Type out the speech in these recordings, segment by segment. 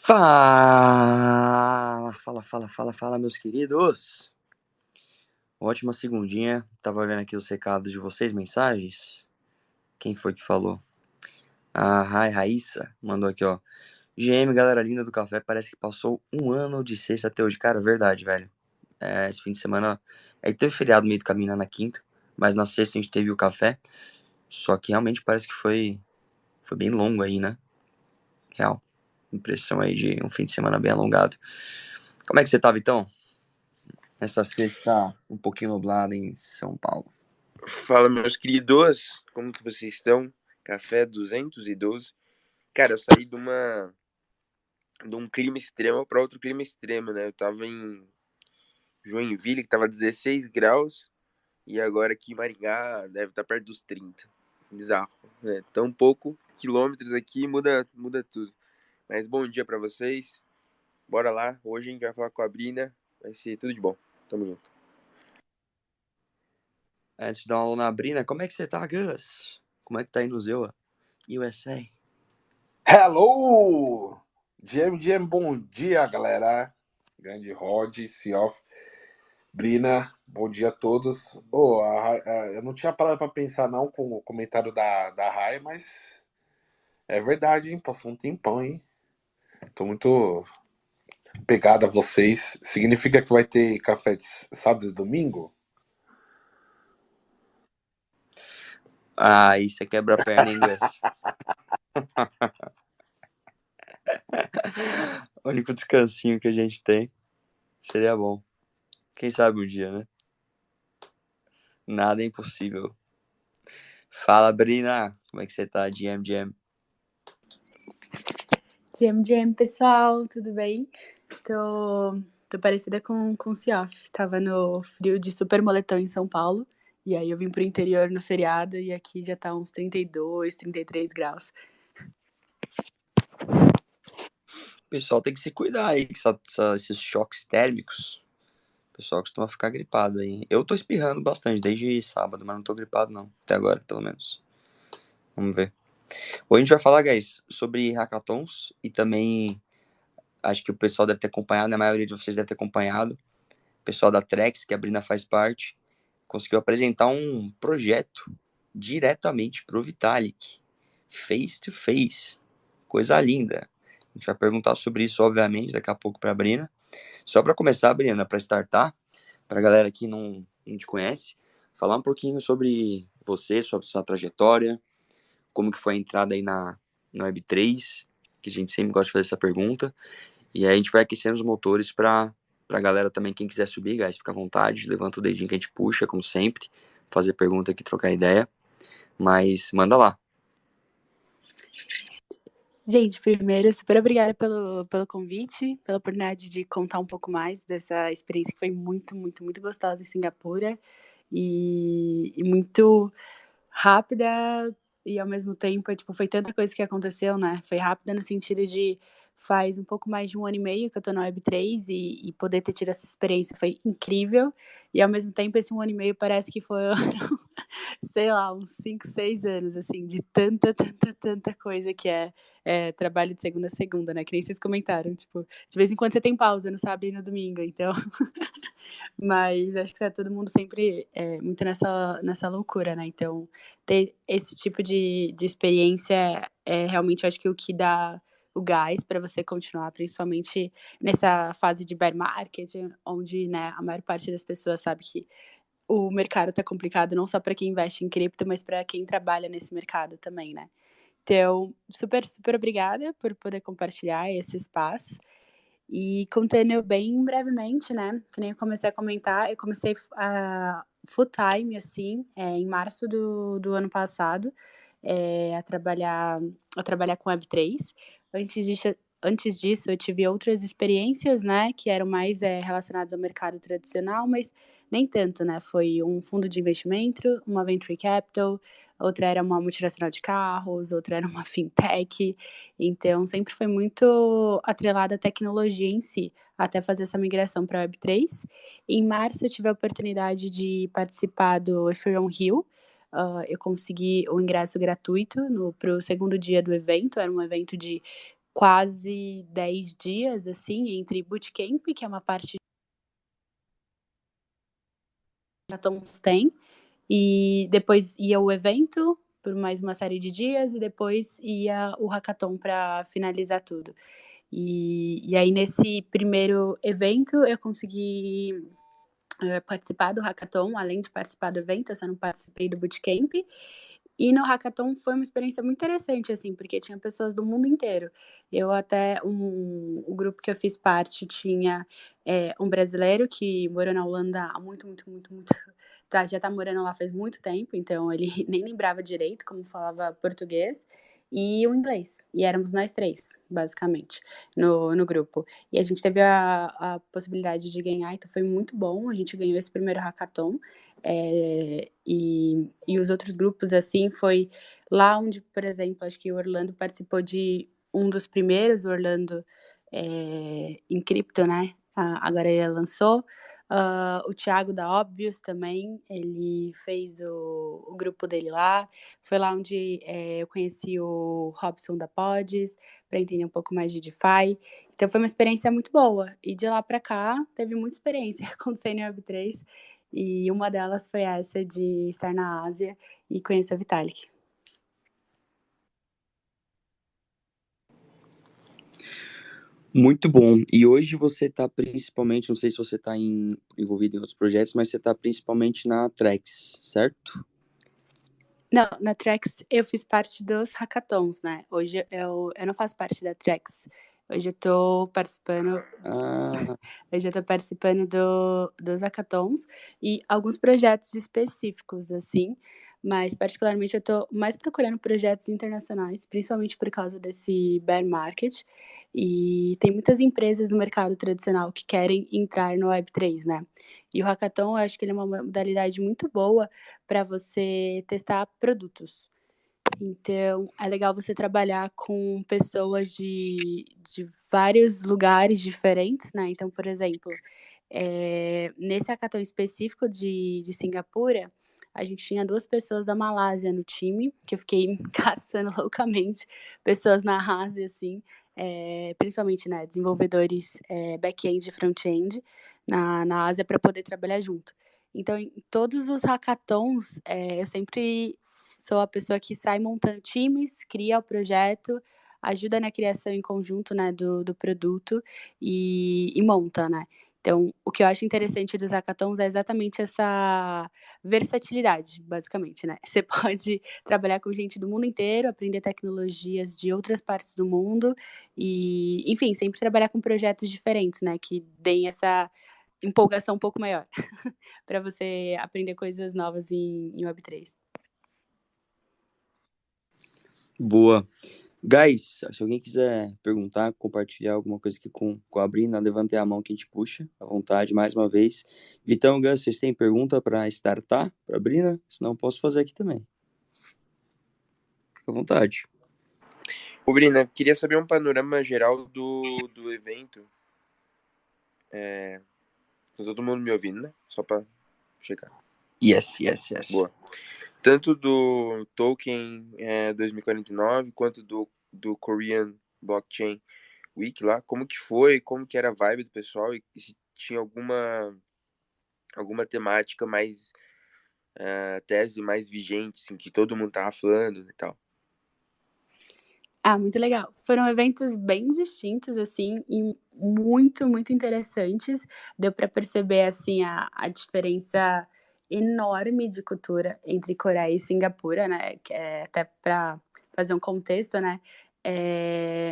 Fala, meus queridos. Ótima segundinha. Tava vendo aqui os recados de vocês, mensagens. Quem foi que falou? A Raíssa mandou aqui, ó. GM, galera linda do café, parece que passou um ano de sexta até hoje. Cara, verdade, velho. Esse fim de semana... teve feriado no meio do caminho, na quinta. Mas na sexta a gente teve o café. Só que realmente parece que foi bem longo aí, né? Real. Impressão aí de um fim de semana bem alongado. Como é que você tava, então? Essa sexta um pouquinho nublada em São Paulo. Fala, meus queridos, como que vocês estão? Café 212. Cara, eu saí de um clima extremo para outro clima extremo, né? Eu tava em Joinville, que tava 16 graus, e agora aqui em Maringá deve estar perto dos 30. Bizarro, né? Tão pouco quilômetros aqui, muda tudo. Mas bom dia para vocês. Bora lá, hoje a gente vai falar com a Brina, vai ser tudo de bom. Tamo junto. Antes de dar uma aula na Brina, como é que você tá, Gus? Como é que tá aí no Zewa? USA? Hello! GM, bom dia, galera. Grande Rod, Sioff, Brina, bom dia a todos. Eu não tinha parado pra pensar não com o comentário da Rai, mas é verdade, hein? Passou um tempão, hein? Tô muito pegado a vocês. Significa que vai ter café de sábado e domingo? Ah, isso é quebra a perna, hein, Gus? O único descansinho que a gente tem seria bom. Quem sabe um dia, né? Nada é impossível. Fala, Brina. Como é que você tá, GM? GM, pessoal, tudo bem? Tô parecida com o Cioff. Tava no frio de super moletom em São Paulo. E aí eu vim pro interior no feriado e aqui já tá uns 32, 33 graus. O pessoal tem que se cuidar aí, que esses choques térmicos. O pessoal costuma ficar gripado aí. Eu tô espirrando bastante desde sábado, mas não tô gripado não. Até agora, pelo menos. Vamos ver. Hoje a gente vai falar, guys, sobre hackathons e também acho que o pessoal deve ter acompanhado, né? A maioria de vocês deve ter acompanhado. O pessoal da Trex, que a Brina faz parte, conseguiu apresentar um projeto diretamente pro Vitalik. Face to face. Coisa linda. A gente vai perguntar sobre isso, obviamente, daqui a pouco pra Brina. Só para começar, Brina, para startar, pra galera que não te conhece, falar um pouquinho sobre você, sobre sua trajetória, como que foi a entrada aí na Web3, que a gente sempre gosta de fazer essa pergunta. E aí a gente vai aquecendo os motores pra galera também, quem quiser subir, guys, fica à vontade, levanta o dedinho que a gente puxa, como sempre, fazer pergunta aqui, trocar ideia. Mas manda lá. Gente, primeiro, super obrigada pelo convite, pela oportunidade de contar um pouco mais dessa experiência que foi muito, muito, muito gostosa em Singapura e muito rápida e ao mesmo tempo, tipo, foi tanta coisa que aconteceu, né? Foi rápida no sentido de faz um pouco mais de 1 ano e meio que eu tô na Web3 e poder ter tido essa experiência foi incrível. E ao mesmo tempo, esse 1 ano e meio parece que foi, sei lá, uns 5, 6 anos, assim, de tanta coisa que é trabalho de segunda a segunda, né? Que nem vocês comentaram, tipo, de vez em quando você tem pausa no sábado e no domingo, então. Mas acho que tá todo mundo sempre muito nessa loucura, né? Então, ter esse tipo de experiência é realmente, acho que o que dá o gás para você continuar, principalmente nessa fase de bear market, onde, né, a maior parte das pessoas sabe que o mercado tá complicado não só para quem investe em cripto, mas para quem trabalha nesse mercado também, né? Então, super, super obrigada por poder compartilhar esse espaço. E contando bem brevemente, né? Que nem eu comecei a comentar, eu comecei full time, assim, em março do ano passado, a trabalhar com Web3. Antes disso, eu tive outras experiências, né? Que eram mais relacionadas ao mercado tradicional, mas nem tanto, né? Foi um fundo de investimento, uma venture capital, outra era uma multinacional de carros, outra era uma fintech. Então, sempre foi muito atrelada à tecnologia em si, até fazer essa migração para a Web3. Em março, eu tive a oportunidade de participar do Ethereum Rio. Eu consegui o ingresso gratuito para o segundo dia do evento. Era um evento de quase 10 dias, assim, entre bootcamp, que é uma parte que a hackathons tem, e depois ia o evento por mais uma série de dias, e depois ia o hackathon para finalizar tudo. E aí, nesse primeiro evento, eu consegui participar do hackathon, além de participar do evento, eu só não participei do bootcamp. E no hackathon foi uma experiência muito interessante, assim, porque tinha pessoas do mundo inteiro. Eu até, o grupo que eu fiz parte tinha um brasileiro que morou na Holanda há muito, muito, muito, muito... já tá morando lá faz muito tempo, então ele nem lembrava direito como falava português, e o inglês. E éramos nós três, basicamente, no grupo. E a gente teve a possibilidade de ganhar, então foi muito bom. A gente ganhou esse primeiro hackathon. E os outros grupos, assim, foi lá onde, por exemplo, acho que o Orlando participou de um dos primeiros, o Orlando em cripto, né? Agora ele lançou. O Thiago da Obvious também, ele fez o grupo dele lá. Foi lá onde eu conheci o Robson da Pods, para entender um pouco mais de DeFi. Então foi uma experiência muito boa. E de lá para cá, teve muita experiência acontecendo em Web3. E uma delas foi essa de estar na Ásia e conhecer o Vitalik. Muito bom. E hoje você está principalmente, não sei se você está envolvido em outros projetos, mas você está principalmente na Trex, certo? Não, na Trex eu fiz parte dos hackathons, né? Hoje eu não faço parte da Trex. Hoje eu tô participando. Hoje eu tô participando dos hackathons e alguns projetos específicos, assim. Mas, particularmente, eu tô mais procurando projetos internacionais, principalmente por causa desse bear market. E tem muitas empresas no mercado tradicional que querem entrar no Web3, né? E o hackathon, eu acho que ele é uma modalidade muito boa para você testar produtos. Então, é legal você trabalhar com pessoas de vários lugares diferentes, né? Então, por exemplo, nesse hackathon específico de Singapura, a gente tinha 2 pessoas da Malásia no time, que eu fiquei caçando loucamente pessoas na Ásia, assim, principalmente, né, desenvolvedores back-end e front-end na Ásia para poder trabalhar junto. Então, em todos os hackathons, eu sempre sou a pessoa que sai montando times, cria o projeto, ajuda na criação em conjunto, né, do produto e monta, né. Então, o que eu acho interessante dos hackathons é exatamente essa versatilidade, basicamente, né. Você pode trabalhar com gente do mundo inteiro, aprender tecnologias de outras partes do mundo e, enfim, sempre trabalhar com projetos diferentes, né, que deem essa empolgação um pouco maior para você aprender coisas novas em Web3. Boa. Guys, se alguém quiser perguntar, compartilhar alguma coisa aqui com a Brina, levante a mão que a gente puxa, à vontade, mais uma vez. Vitão, Gus, vocês têm pergunta para startar, para a Brina? Senão eu posso fazer aqui também. Fica à vontade. Ô, Brina, queria saber um panorama geral do evento. Tá todo mundo me ouvindo, né? Só para checar. Yes. Boa. Tanto do Token 2049, quanto do Korean Blockchain Week lá. Como que foi? Como que era a vibe do pessoal? E se tinha alguma temática mais... tese mais vigente, assim, que todo mundo tava falando e tal. Muito legal. Foram eventos bem distintos, assim, e muito, muito interessantes. Deu para perceber, assim, a diferença enorme de cultura entre Coreia e Singapura, né? Que até para fazer um contexto, né?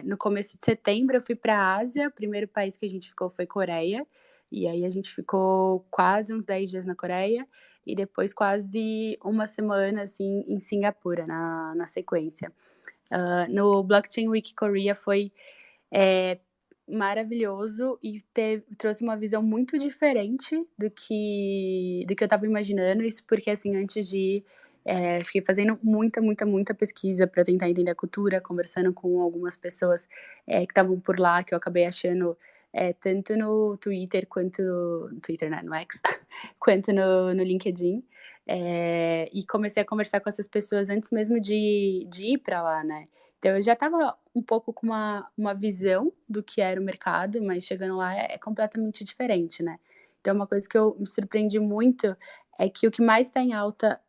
No começo de setembro eu fui para a Ásia, o primeiro país que a gente ficou foi Coreia, e aí a gente ficou quase uns 10 dias na Coreia, e depois quase uma semana, assim, em Singapura, na sequência. No Blockchain Week Korea foi maravilhoso e trouxe uma visão muito diferente do que eu estava imaginando. Isso porque, assim, antes de ir, fiquei fazendo muita pesquisa para tentar entender a cultura, conversando com algumas pessoas que estavam por lá, que eu acabei achando tanto no Twitter quanto... No Twitter, né? No X. Quanto no LinkedIn. E comecei a conversar com essas pessoas antes mesmo de ir para lá, né? Então, eu já estava um pouco com uma visão do que era o mercado, mas chegando lá é completamente diferente, né? Então, uma coisa que eu me surpreendi muito é que o que mais está em alta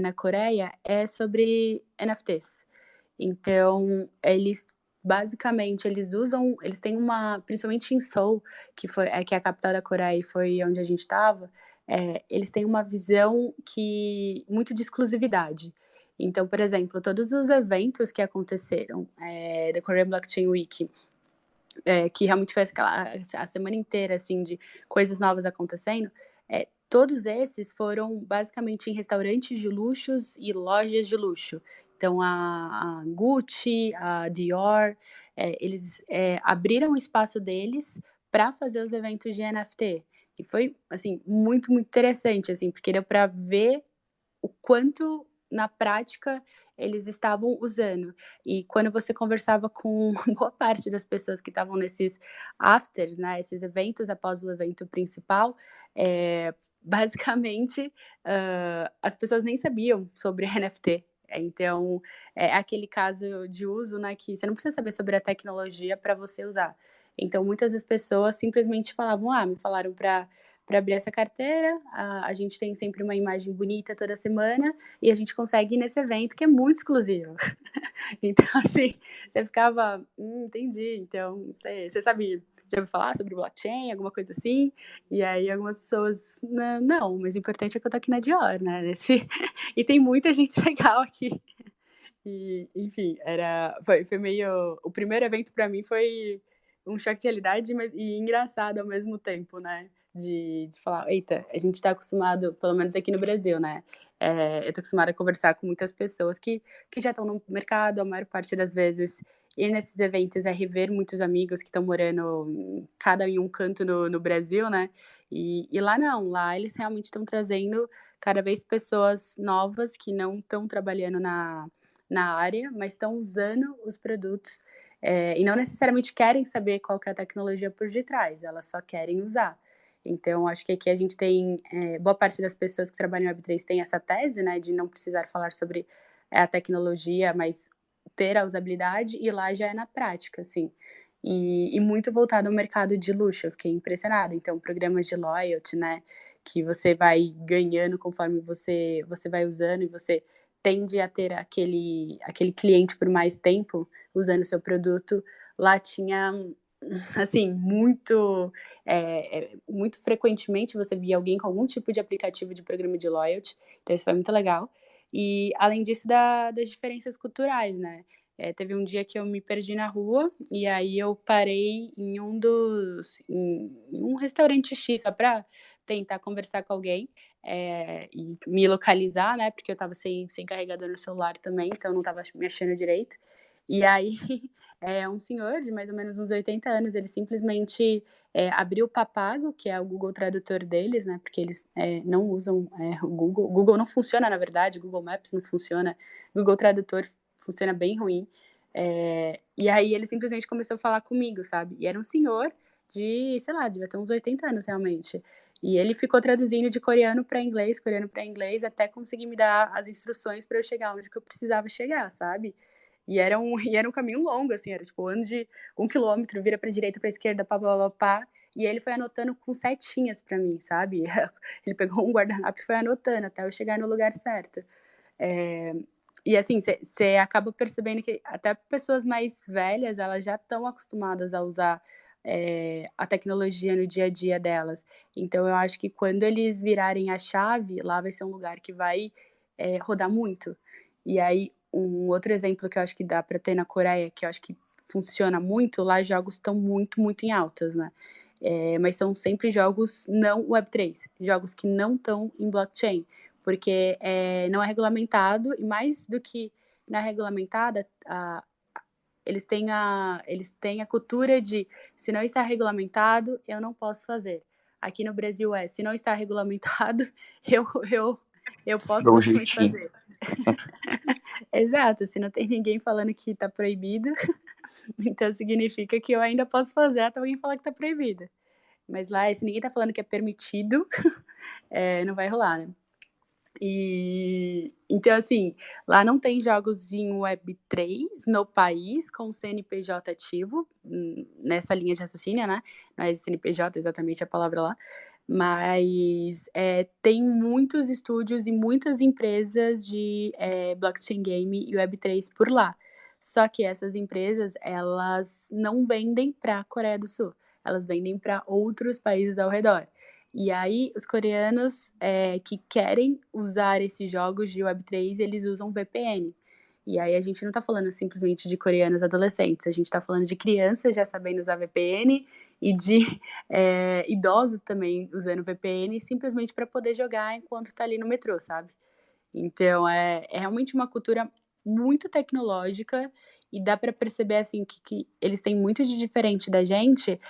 na Coreia é sobre NFTs. Então, basicamente, eles têm principalmente em Seoul, que é a capital da Coreia e foi onde a gente estava, eles têm uma visão muito de exclusividade. Então, por exemplo, todos os eventos que aconteceram da Korean Blockchain Week, que realmente foi a semana inteira, assim, de coisas novas acontecendo, todos esses foram basicamente em restaurantes de luxos e lojas de luxo. Então, a Gucci, a Dior, eles abriram o espaço deles para fazer os eventos de NFT. E foi, assim, muito, muito interessante, assim, porque deu para ver o quanto, na prática, eles estavam usando. E quando você conversava com boa parte das pessoas que estavam nesses afters, né, esses eventos após o evento principal, basicamente, as pessoas nem sabiam sobre NFT. Então, é aquele caso de uso, né, que você não precisa saber sobre a tecnologia para você usar. Então, muitas das pessoas simplesmente falavam, me falaram para abrir essa carteira, a gente tem sempre uma imagem bonita toda semana e a gente consegue ir nesse evento que é muito exclusivo. Então, assim, você ficava, entendi, então, você sabe, já ouviu falar sobre blockchain, alguma coisa assim? E aí algumas pessoas, não, mas o importante é que eu tô aqui na Dior, né? E tem muita gente legal aqui. E, enfim, foi meio... O primeiro evento para mim foi um choque de realidade e engraçado ao mesmo tempo, né? De falar, eita, a gente está acostumado, pelo menos aqui no Brasil, né? Eu tô acostumada a conversar com muitas pessoas que já estão no mercado, a maior parte das vezes ir nesses eventos é rever muitos amigos que estão morando cada em um canto no Brasil, né? E lá não, lá eles realmente estão trazendo cada vez pessoas novas que não estão trabalhando na área, mas estão usando os produtos e não necessariamente querem saber qual que é a tecnologia por detrás, elas só querem usar. Então, acho que aqui a gente tem, boa parte das pessoas que trabalham em Web3 tem essa tese, né, de não precisar falar sobre a tecnologia, mas ter a usabilidade, e lá já é na prática, assim. E muito voltado ao mercado de luxo, eu fiquei impressionada. Então, programas de loyalty, né, que você vai ganhando conforme você vai usando e você tende a ter aquele cliente por mais tempo usando o seu produto. Lá tinha, assim, muito frequentemente você via alguém com algum tipo de aplicativo de programa de loyalty, então isso foi muito legal. E, além disso, das diferenças culturais, né? Teve um dia que eu me perdi na rua e aí eu parei em um restaurante X só para tentar conversar com alguém e me localizar, né? Porque eu tava sem carregador no celular também, então eu não tava me achando direito. E aí, um senhor de mais ou menos uns 80 anos, ele simplesmente abriu o Papago, que é o Google Tradutor deles, né? Porque eles não usam o Google. O Google não funciona, na verdade, o Google Maps não funciona. O Google Tradutor funciona bem ruim. E aí ele simplesmente começou a falar comigo, sabe? E era um senhor de, sei lá, devia ter uns 80 anos realmente. E ele ficou traduzindo de coreano para inglês, até conseguir me dar as instruções para eu chegar onde que eu precisava chegar, sabe? E era um caminho longo, assim, era tipo, ando de 1 quilômetro, vira pra direita, pra esquerda, pá, pá, pá, pá. E ele foi anotando com setinhas pra mim, sabe? Ele pegou um guardanapo e foi anotando até eu chegar no lugar certo. E assim, você acaba percebendo que até pessoas mais velhas, elas já estão acostumadas a usar a tecnologia no dia a dia delas. Então, eu acho que quando eles virarem a chave, lá vai ser um lugar que vai rodar muito. E aí, um outro exemplo que eu acho que dá para ter na Coreia, que eu acho que funciona muito, lá jogos estão muito, muito em altas, né? Mas são sempre jogos não Web3, jogos que não estão em blockchain, porque não é regulamentado, e mais do que não é regulamentada, eles têm a cultura de, se não está regulamentado, eu não posso fazer. Aqui no Brasil se não está regulamentado, eu posso Dou um simplesmente jeitinho. fazer. Exato, se não tem ninguém falando que está proibido, então significa que eu ainda posso fazer até alguém falar que está proibido. Mas lá, se ninguém está falando que é permitido, não vai rolar, né? E então, assim, lá não tem jogos em Web3 no país com CNPJ ativo, nessa linha de raciocínio, né? Não é CNPJ exatamente a palavra lá, mas tem muitos estúdios e muitas empresas de blockchain game e Web3 por lá. Só que essas empresas, elas não vendem para a Coreia do Sul, elas vendem para outros países ao redor. E aí, os coreanos que querem usar esses jogos de Web3, eles usam VPN. E aí, a gente não está falando simplesmente de coreanos adolescentes, a gente está falando de crianças já sabendo usar VPN e de idosos também usando VPN, simplesmente para poder jogar enquanto está ali no metrô, sabe? Então, é realmente uma cultura muito tecnológica e dá para perceber, assim, que eles têm muito de diferente da gente.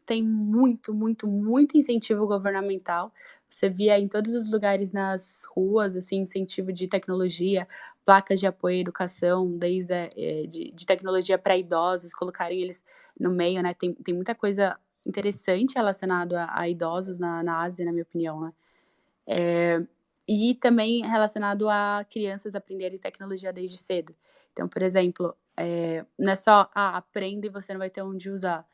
Tem muito, muito, muito incentivo governamental. Você via em todos os lugares nas ruas, assim, incentivo de tecnologia, placas de apoio à educação, desde de tecnologia para idosos, colocarem eles no meio, né? Tem muita coisa interessante relacionada a idosos na Ásia, na minha opinião, né? E também relacionado a crianças aprenderem tecnologia desde cedo. Então, por exemplo, não é só aprenda e você não vai ter onde usar.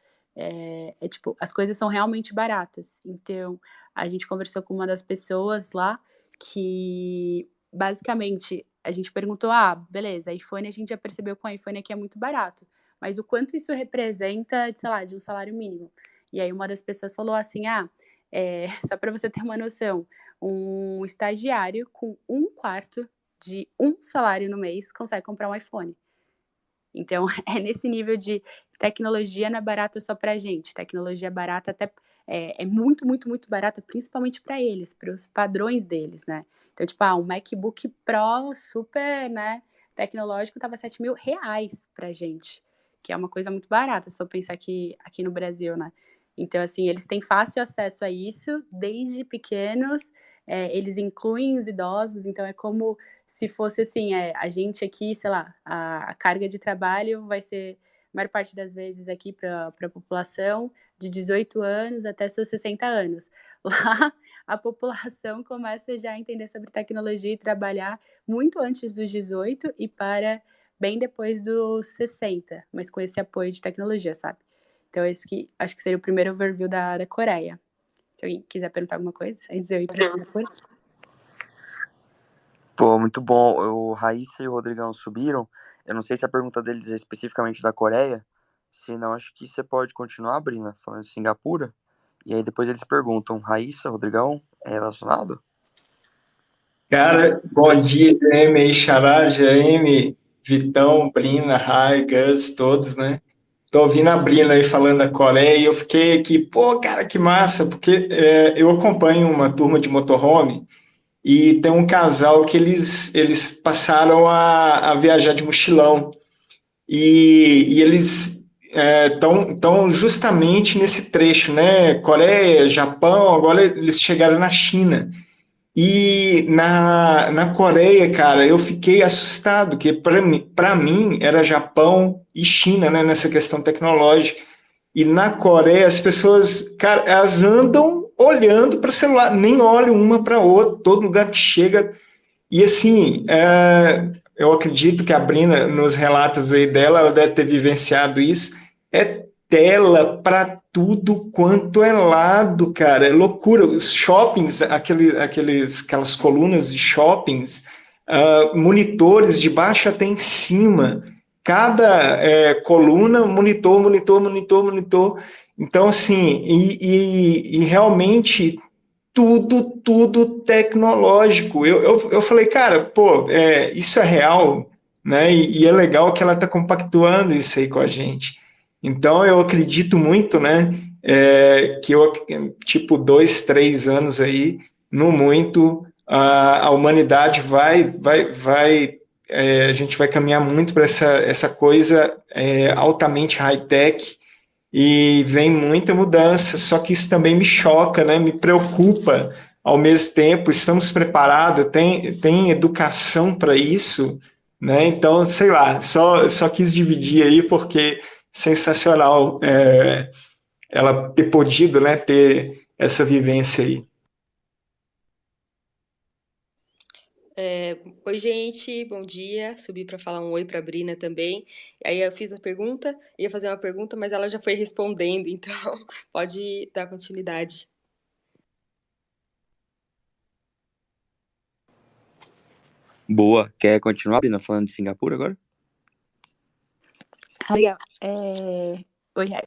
Tipo, as coisas são realmente baratas. Então, a gente conversou com uma das pessoas lá que, basicamente, a gente perguntou, beleza, iPhone, a gente já percebeu que o iPhone aqui é muito barato, mas o quanto isso representa, sei lá, de um salário mínimo? E aí uma das pessoas falou assim, só para você ter uma noção, um estagiário com 1/4 de um salário no mês consegue comprar um iPhone. Então, é nesse nível de tecnologia não é barata só pra gente. Tecnologia barata até é muito, muito, muito barata, principalmente para eles, para os padrões deles, né? Então, tipo, um MacBook Pro super, né, tecnológico tava R$ 7.000 pra gente, que é uma coisa muito barata, se for pensar aqui no Brasil, né? Então, assim, eles têm fácil acesso a isso desde pequenos, eles incluem os idosos, então é como se fosse assim, a gente aqui, sei lá, a carga de trabalho vai ser, a maior parte das vezes aqui para a população de 18 anos até seus 60 anos. Lá, a população começa já a entender sobre tecnologia e trabalhar muito antes dos 18 e para bem depois dos 60, mas com esse apoio de tecnologia, sabe? Então, esse que acho que seria o primeiro overview da Coreia. Se alguém quiser perguntar alguma coisa, antes de eu ir para Singapura. Pô, muito bom. O Raíssa e o Rodrigão subiram. Eu não sei se a pergunta deles é especificamente da Coreia. Se não, acho que você pode continuar, Brina, falando de Singapura. E aí depois eles perguntam, Raíssa, Rodrigão, é relacionado? Cara, bom dia, M, Xará, GM, Vitão, Brina, Rai, Gus, todos, né? Tô ouvindo a Brina aí falando da Coreia e eu fiquei aqui, pô, cara, que massa, porque eu acompanho uma turma de motorhome e tem um casal que eles passaram a viajar de mochilão e eles estão justamente nesse trecho, né? Coreia, Japão, agora eles chegaram na China. E na Coreia, cara, eu fiquei assustado, que para mim era Japão e China, né, nessa questão tecnológica. E na Coreia, as pessoas, cara, elas andam olhando para o celular, nem olham uma para outra, todo lugar que chega. E assim, eu acredito que a Brina, nos relatos aí dela, ela deve ter vivenciado isso. É tela para tudo quanto é lado, cara. É loucura. Os shoppings, aquelas colunas de shoppings, monitores de baixo até em cima. Cada coluna, monitor, monitor, monitor, monitor. Então, assim, e realmente tudo tecnológico. Eu falei, cara, pô, isso é real, né? E é legal que ela está compactuando isso aí com a gente. Então eu acredito muito, né? Que eu, tipo, 2, 3 anos aí, no muito, a humanidade a gente vai caminhar muito para essa coisa altamente high-tech, e vem muita mudança, só que isso também me choca, né? Me preocupa ao mesmo tempo. Estamos preparados? Tem educação para isso, né? Então, sei lá, só quis dividir aí porque sensacional ela ter podido, né, ter essa vivência aí. Oi, gente, bom dia. Subi para falar um oi para a Brina também. Aí eu fiz a pergunta, ia fazer uma pergunta, mas ela já foi respondendo, então pode dar continuidade. Boa. Quer continuar, Brina, falando de Singapura agora? Legal. Oi, Rai.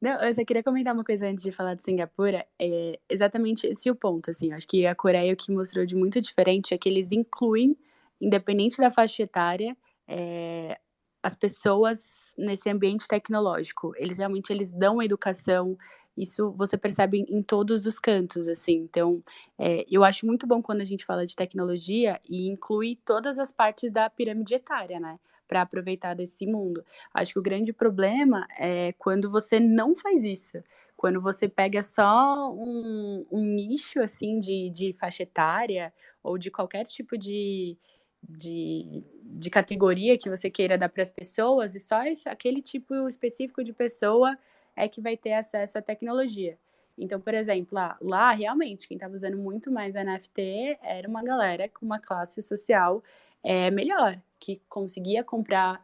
Não, eu só queria comentar uma coisa antes de falar de Singapura. É exatamente esse o ponto, assim. Eu acho que a Coreia, o que mostrou de muito diferente é que eles incluem, independente da faixa etária, é, as pessoas nesse ambiente tecnológico. Eles dão educação. Isso você percebe em todos os cantos, assim. Então, eu acho muito bom quando a gente fala de tecnologia e inclui todas as partes da pirâmide etária, né? Para aproveitar desse mundo. Acho que o grande problema é quando você não faz isso. Quando você pega só um nicho, assim, de faixa etária ou de qualquer tipo de categoria que você queira dar para as pessoas e só aquele tipo específico de pessoa é que vai ter acesso à tecnologia. Então, por exemplo, lá realmente, quem estava usando muito mais NFT era uma galera com uma classe social melhor, que conseguia comprar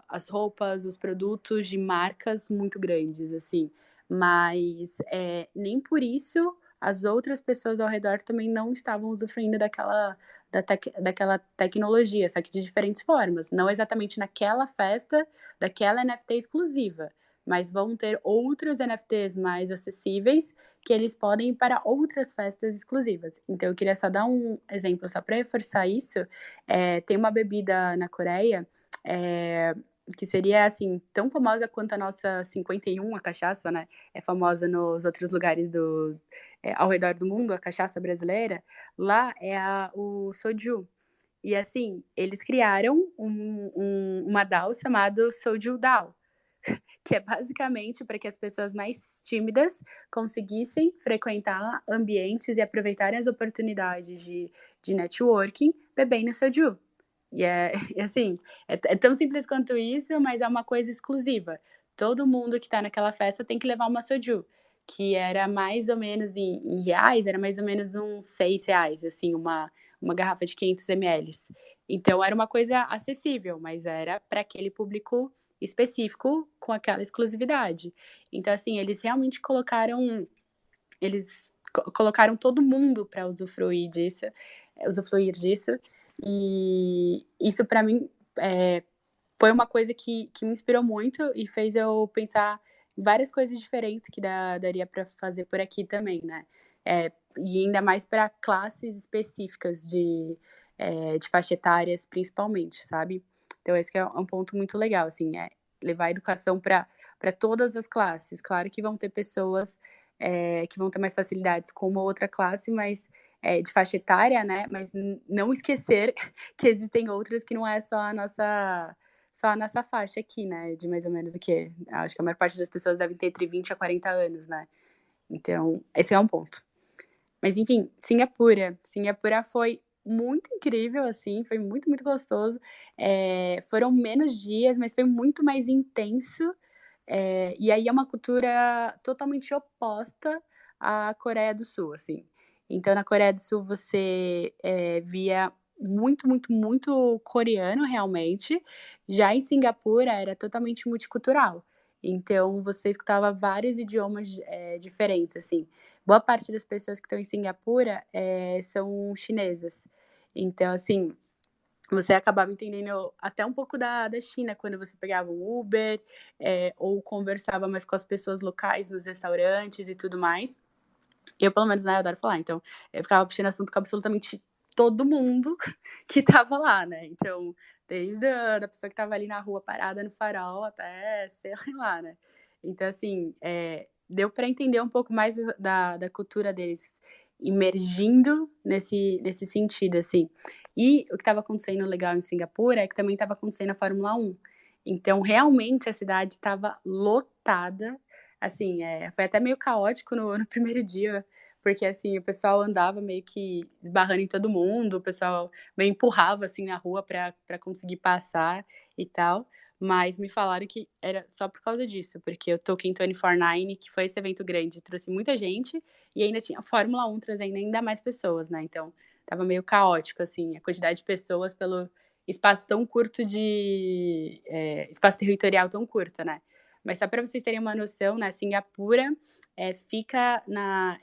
as roupas, os produtos de marcas muito grandes, assim. Mas nem por isso as outras pessoas ao redor também não estavam usufruindo daquela tecnologia, só que de diferentes formas. Não exatamente naquela festa, daquela NFT exclusiva, mas vão ter outros NFTs mais acessíveis que eles podem ir para outras festas exclusivas. Então, eu queria só dar um exemplo, só para reforçar isso. Tem uma bebida na Coreia que seria, assim, tão famosa quanto a nossa 51, a cachaça, né? É famosa nos outros lugares ao redor do mundo, a cachaça brasileira. Lá é o soju. E, assim, eles criaram uma DAO chamada Soju DAO, que é basicamente para que as pessoas mais tímidas conseguissem frequentar ambientes e aproveitarem as oportunidades de networking bebendo soju. E assim, é tão simples quanto isso, mas é uma coisa exclusiva. Todo mundo que está naquela festa tem que levar uma soju, que era mais ou menos em reais, era mais ou menos uns R$ 6, assim, uma garrafa de 500 ml. Então era uma coisa acessível, mas era para aquele público específico com aquela exclusividade. Então, assim, eles colocaram todo mundo para usufruir disso. E isso, para mim, foi uma coisa que me inspirou muito e fez eu pensar em várias coisas diferentes que daria para fazer por aqui também, né? E ainda mais para classes específicas de faixa etárias, principalmente, sabe? Então, esse que é um ponto muito legal, assim, levar a educação para todas as classes. Claro que vão ter pessoas que vão ter mais facilidades com uma outra classe, mas de faixa etária, né? Mas não esquecer que existem outras que não é só a nossa faixa aqui, né? De mais ou menos o quê? Acho que a maior parte das pessoas devem ter entre 20 a 40 anos, né? Então, esse é um ponto. Mas, enfim, Singapura foi muito incrível, assim, foi muito, muito gostoso. Foram menos dias, mas foi muito mais intenso. E aí é uma cultura totalmente oposta à Coreia do Sul, assim. Então, na Coreia do Sul, você via muito, muito, muito coreano, realmente. Já em Singapura, era totalmente multicultural. Então, você escutava vários idiomas diferentes, assim. Boa parte das pessoas que estão em Singapura são chinesas. Então, assim, você acabava entendendo até um pouco da China quando você pegava um Uber, ou conversava mais com as pessoas locais nos restaurantes e tudo mais. Eu, pelo menos, né, adoro falar. Então, eu ficava puxando assunto com absolutamente todo mundo que tava lá, né? Então, desde a da pessoa que tava ali na rua parada no farol até, sei lá, né? Então, assim, deu para entender um pouco mais da cultura deles, imergindo nesse sentido, assim. E o que estava acontecendo legal em Singapura é que também estava acontecendo a Fórmula 1. Então, realmente, a cidade estava lotada. Assim, foi até meio caótico no primeiro dia, porque, assim, o pessoal andava meio que esbarrando em todo mundo, o pessoal meio empurrava, assim, na rua para conseguir passar e tal. mas me falaram que era só por causa disso, porque o Tolkien 249, que foi esse evento grande, trouxe muita gente, e ainda tinha a Fórmula 1 trazendo ainda mais pessoas, né? Então, tava meio caótico, assim, a quantidade de pessoas pelo espaço tão curto espaço territorial tão curto, né? Mas só para vocês terem uma noção, né, Singapura é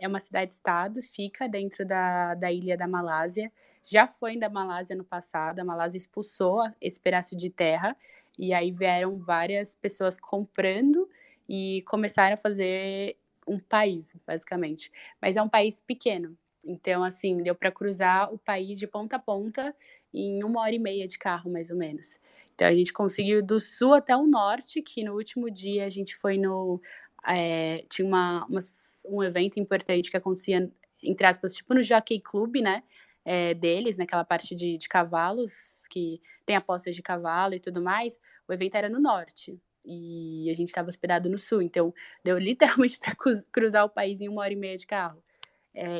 uma cidade-estado, fica dentro da ilha da Malásia, já foi da Malásia no passado, a Malásia expulsou esse pedaço de terra, e aí vieram várias pessoas comprando e começaram a fazer um país, basicamente. Mas é um país pequeno, então, assim, deu para cruzar o país de ponta a ponta em 1 hora e meia de carro, mais ou menos. Então, a gente conseguiu do sul até o norte, que no último dia a gente foi tinha um evento importante que acontecia, entre aspas, tipo no Jockey Club, né? Deles, naquela parte de cavalos, que tem apostas de cavalo e tudo mais. O evento era no norte e a gente estava hospedado no sul, então deu literalmente para cruzar o país em 1 hora e meia de carro.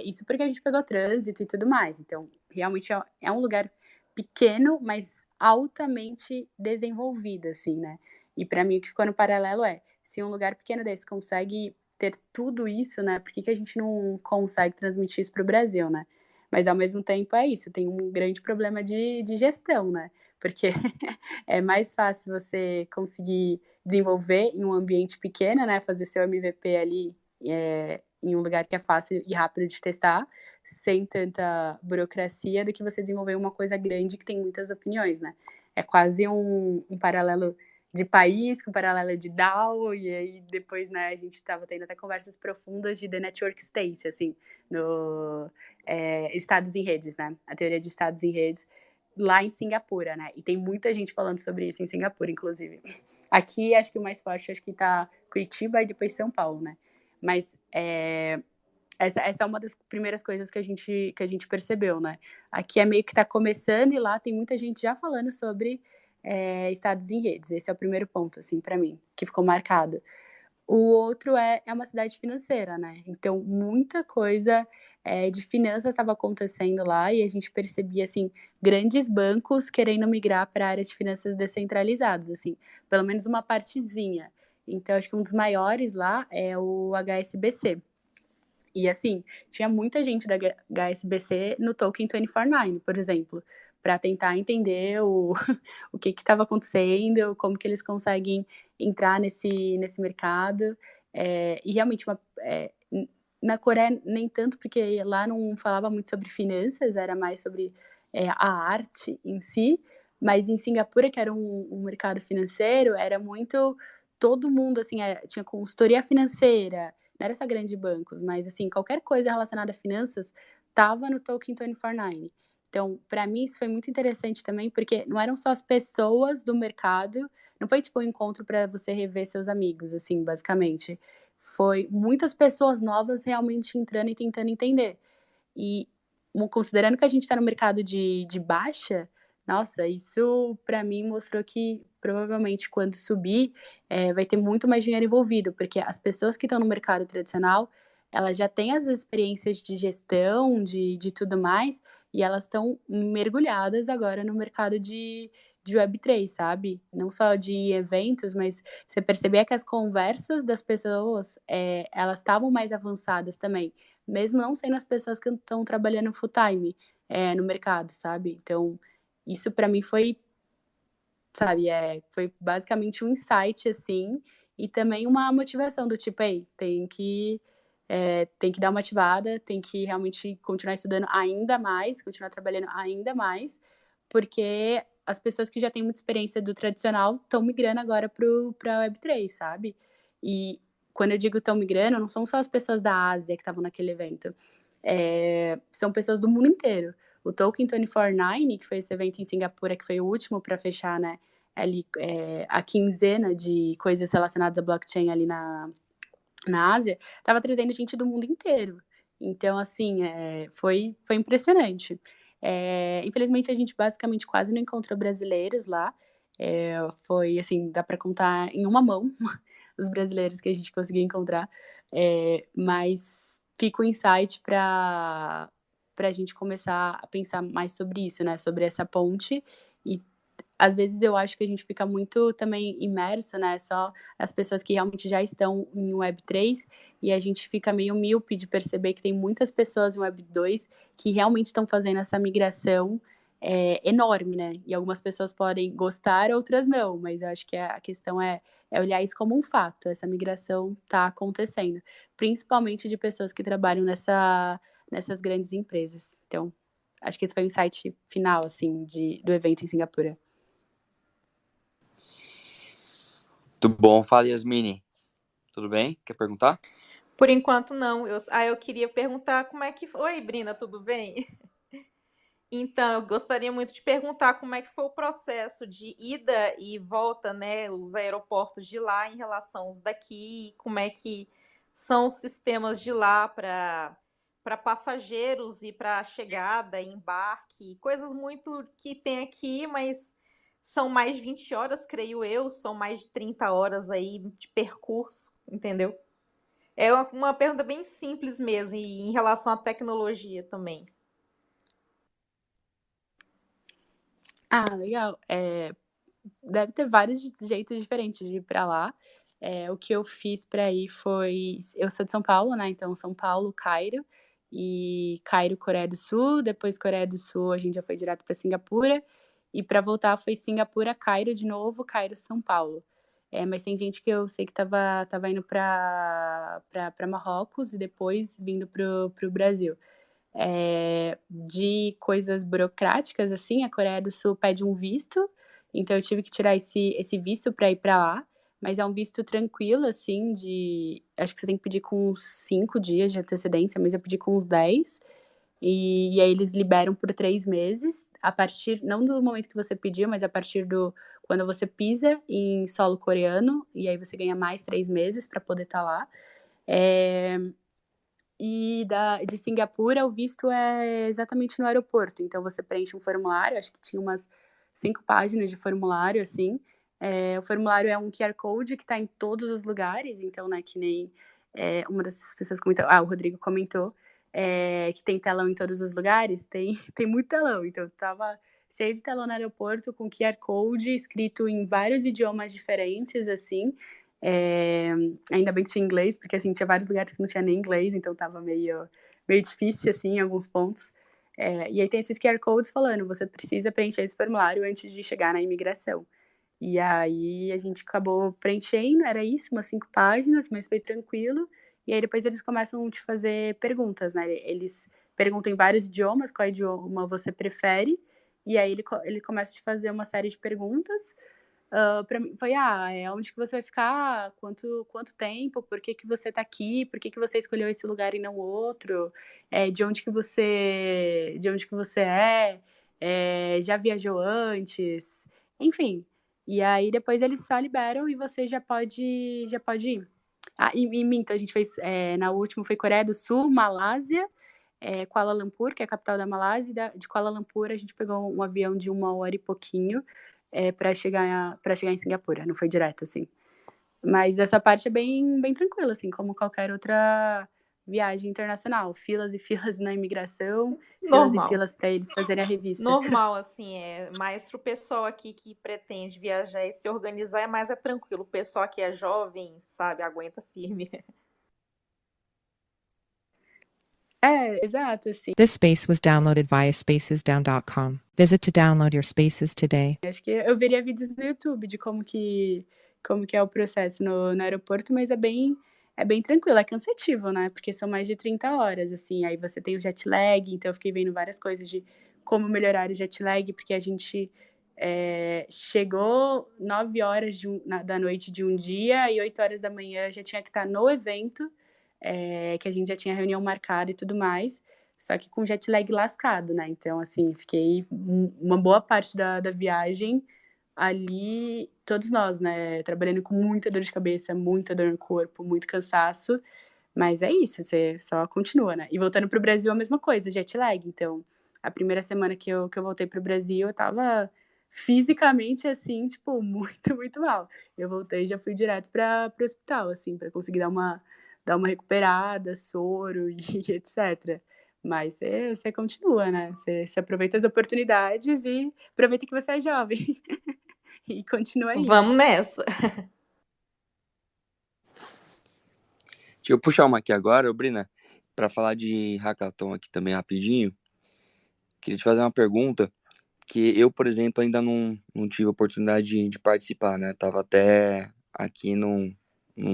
Isso porque a gente pegou trânsito e tudo mais. Então, realmente é um lugar pequeno, mas altamente desenvolvido, assim, né? E para mim o que ficou no paralelo se um lugar pequeno desse consegue ter tudo isso, né? Por que a gente não consegue transmitir isso para o Brasil, né? Mas ao mesmo tempo é isso, tem um grande problema de gestão, né? Porque é mais fácil você conseguir desenvolver em um ambiente pequeno, né? Fazer seu MVP ali em um lugar que é fácil e rápido de testar, sem tanta burocracia, do que você desenvolver uma coisa grande que tem muitas opiniões, né? É quase um paralelo de país com paralelo de DAO, e aí depois, né, a gente estava tendo até conversas profundas de The Network State, assim, no Estados em Redes, né? A teoria de Estados em Redes, lá em Singapura, né? E tem muita gente falando sobre isso em Singapura, inclusive. Aqui, acho que o mais forte, acho que tá Curitiba e depois São Paulo, né? Mas essa é uma das primeiras coisas que a gente percebeu, né? Aqui é meio que tá começando e lá tem muita gente já falando sobre estados em redes. Esse é o primeiro ponto, assim, para mim, que ficou marcado. O outro é uma cidade financeira, né? Então, muita coisa de finanças estava acontecendo lá e a gente percebia, assim, grandes bancos querendo migrar para a área de finanças descentralizadas, assim, pelo menos uma partezinha. Então, acho que um dos maiores lá é o HSBC. E, assim, tinha muita gente da HSBC no Token 249, por exemplo, para tentar entender o que estava acontecendo, como que eles conseguem entrar nesse mercado. E realmente, na Coreia, nem tanto, porque lá não falava muito sobre finanças, era mais sobre a arte em si. Mas em Singapura, que era um mercado financeiro, era muito todo mundo, assim, tinha consultoria financeira, não era só grandes bancos, mas assim, qualquer coisa relacionada a finanças estava no Token 249. Então, para mim, isso foi muito interessante também, porque não eram só as pessoas do mercado, não foi tipo um encontro para você rever seus amigos, assim, basicamente. Foi muitas pessoas novas realmente entrando e tentando entender. E considerando que a gente está no mercado de baixa, nossa, isso para mim mostrou que provavelmente quando subir vai ter muito mais dinheiro envolvido, porque as pessoas que estão no mercado tradicional, elas já têm as experiências de gestão, de tudo mais, e elas estão mergulhadas agora no mercado de Web3, sabe? Não só de eventos, mas você perceber que as conversas das pessoas, elas estavam mais avançadas também, mesmo não sendo as pessoas que estão trabalhando full time no mercado, sabe? Então, isso para mim foi, sabe, foi basicamente um insight, assim, e também uma motivação do tipo, ei, tem que dar uma ativada, tem que realmente continuar estudando ainda mais, continuar trabalhando ainda mais, porque as pessoas que já têm muita experiência do tradicional estão migrando agora para a Web3, sabe? E quando eu digo estão migrando, não são só as pessoas da Ásia que estavam naquele evento, são pessoas do mundo inteiro. O Token 249, que foi esse evento em Singapura, que foi o último para fechar, né, ali, a quinzena de coisas relacionadas a blockchain ali na Ásia, estava trazendo gente do mundo inteiro. Então, assim, foi impressionante. Infelizmente, a gente basicamente quase não encontrou brasileiros lá. Foi, assim, dá para contar em uma mão os brasileiros que a gente conseguiu encontrar. Mas fica o insight para a gente começar a pensar mais sobre isso, né? Sobre essa ponte e às vezes eu acho que a gente fica muito também imerso, né, só as pessoas que realmente já estão em Web3, e a gente fica meio míope de perceber que tem muitas pessoas em Web2 que realmente estão fazendo essa migração enorme, né? E algumas pessoas podem gostar, outras não, mas eu acho que a questão é olhar isso como um fato, essa migração está acontecendo, principalmente de pessoas que trabalham nessas grandes empresas. Então, acho que esse foi o insight final, assim, do evento em Singapura. Muito bom. Fala, Yasmine. Tudo bem? Quer perguntar? Por enquanto, não. Eu queria perguntar como é que... Oi, Brina, tudo bem? Então, eu gostaria muito de perguntar como é que foi o processo de ida e volta, né, os aeroportos de lá em relação aos daqui, como é que são os sistemas de lá para passageiros e para chegada, embarque, coisas muito que tem aqui, mas são mais de 20 horas, creio eu, são mais de 30 horas aí de percurso, entendeu? É uma pergunta bem simples mesmo, e em relação à tecnologia também. Ah, legal. Deve ter vários jeitos diferentes de ir para lá. O que eu fiz para ir foi... Eu sou de São Paulo, né? Então, São Paulo, Cairo. E Cairo, Coreia do Sul. Depois, Coreia do Sul, a gente já foi direto para Singapura. E para voltar foi Singapura, Cairo de novo, Cairo, São Paulo. Mas tem gente que eu sei que tava indo para Marrocos e depois vindo pro Brasil. De coisas burocráticas, assim, a Coreia do Sul pede um visto, então eu tive que tirar esse visto para ir para lá, mas é um visto tranquilo, assim, acho que você tem que pedir com uns 5 dias de antecedência, mas eu pedi com uns 10, e aí eles liberam por 3 meses, a partir, não do momento que você pediu, mas a partir quando você pisa em solo coreano, e aí você ganha mais 3 meses para poder estar lá. E de Singapura, o visto é exatamente no aeroporto. Então, você preenche um formulário, acho que tinha umas 5 páginas de formulário, assim. O formulário é um QR Code que está em todos os lugares. Então, né, que nem uma das pessoas comentou, o Rodrigo comentou, que tem telão em todos os lugares. Tem muito telão. Então, tava cheio de telão no aeroporto com QR Code escrito em vários idiomas diferentes, assim. Ainda bem que tinha inglês, porque assim, tinha vários lugares que não tinha nem inglês, então tava meio difícil, assim, em alguns pontos. E aí tem esses QR Codes falando, você precisa preencher esse formulário antes de chegar na imigração. E aí a gente acabou preenchendo, era isso, umas 5 páginas, mas foi tranquilo. E aí depois eles começam a te fazer perguntas, né? Eles perguntam em vários idiomas, qual idioma você prefere, e aí ele começa a te fazer uma série de perguntas. Para mim foi, onde que você vai ficar, quanto tempo, por que você tá aqui, por que você escolheu esse lugar e não outro, de onde que você já viajou antes, enfim. E aí depois eles só liberam e você já pode ir. E minto, a gente fez, na última foi Coreia do Sul, Malásia, Kuala Lumpur, que é a capital da Malásia, e de Kuala Lumpur a gente pegou um avião de 1 hora e pouquinho, para chegar em Singapura, não foi direto, assim. Mas essa parte é bem, bem tranquila, assim, como qualquer outra viagem internacional. Filas e filas na imigração, filas e filas para eles fazerem a revista. Normal, assim, mais pro pessoal aqui que pretende viajar e se organizar, mais é tranquilo. O pessoal que é jovem, sabe, aguenta firme. Exato, assim. This space was downloaded via spacesdown.com. Visit to download your spaces today. Acho que eu veria vídeos no YouTube de como que é o processo no aeroporto, mas é bem tranquilo, é cansativo, né? Porque são mais de 30 horas, assim, aí você tem o jet lag, então eu fiquei vendo várias coisas de como melhorar o jet lag, porque a gente chegou 9 horas da noite de um dia e 8 horas da manhã já tinha que estar no evento, que a gente já tinha reunião marcada e tudo mais, só que com jet lag lascado, né? Então, assim, fiquei uma boa parte da viagem ali, todos nós, né? Trabalhando com muita dor de cabeça, muita dor no corpo, muito cansaço. Mas é isso, você só continua, né? E voltando pro Brasil, a mesma coisa, jet lag. Então, a primeira semana que eu voltei pro Brasil, eu tava fisicamente, assim, tipo, muito, muito mal. Eu voltei e já fui direto pro hospital, assim, para conseguir dar uma recuperada, soro e etc. Mas você continua, né? Você aproveita as oportunidades e aproveita que você é jovem. E continua aí. Vamos nessa. Deixa eu puxar uma aqui agora, Brina, para falar de hackathon aqui também rapidinho. Queria te fazer uma pergunta que eu, por exemplo, ainda não tive a oportunidade de participar, né? Tava até aqui num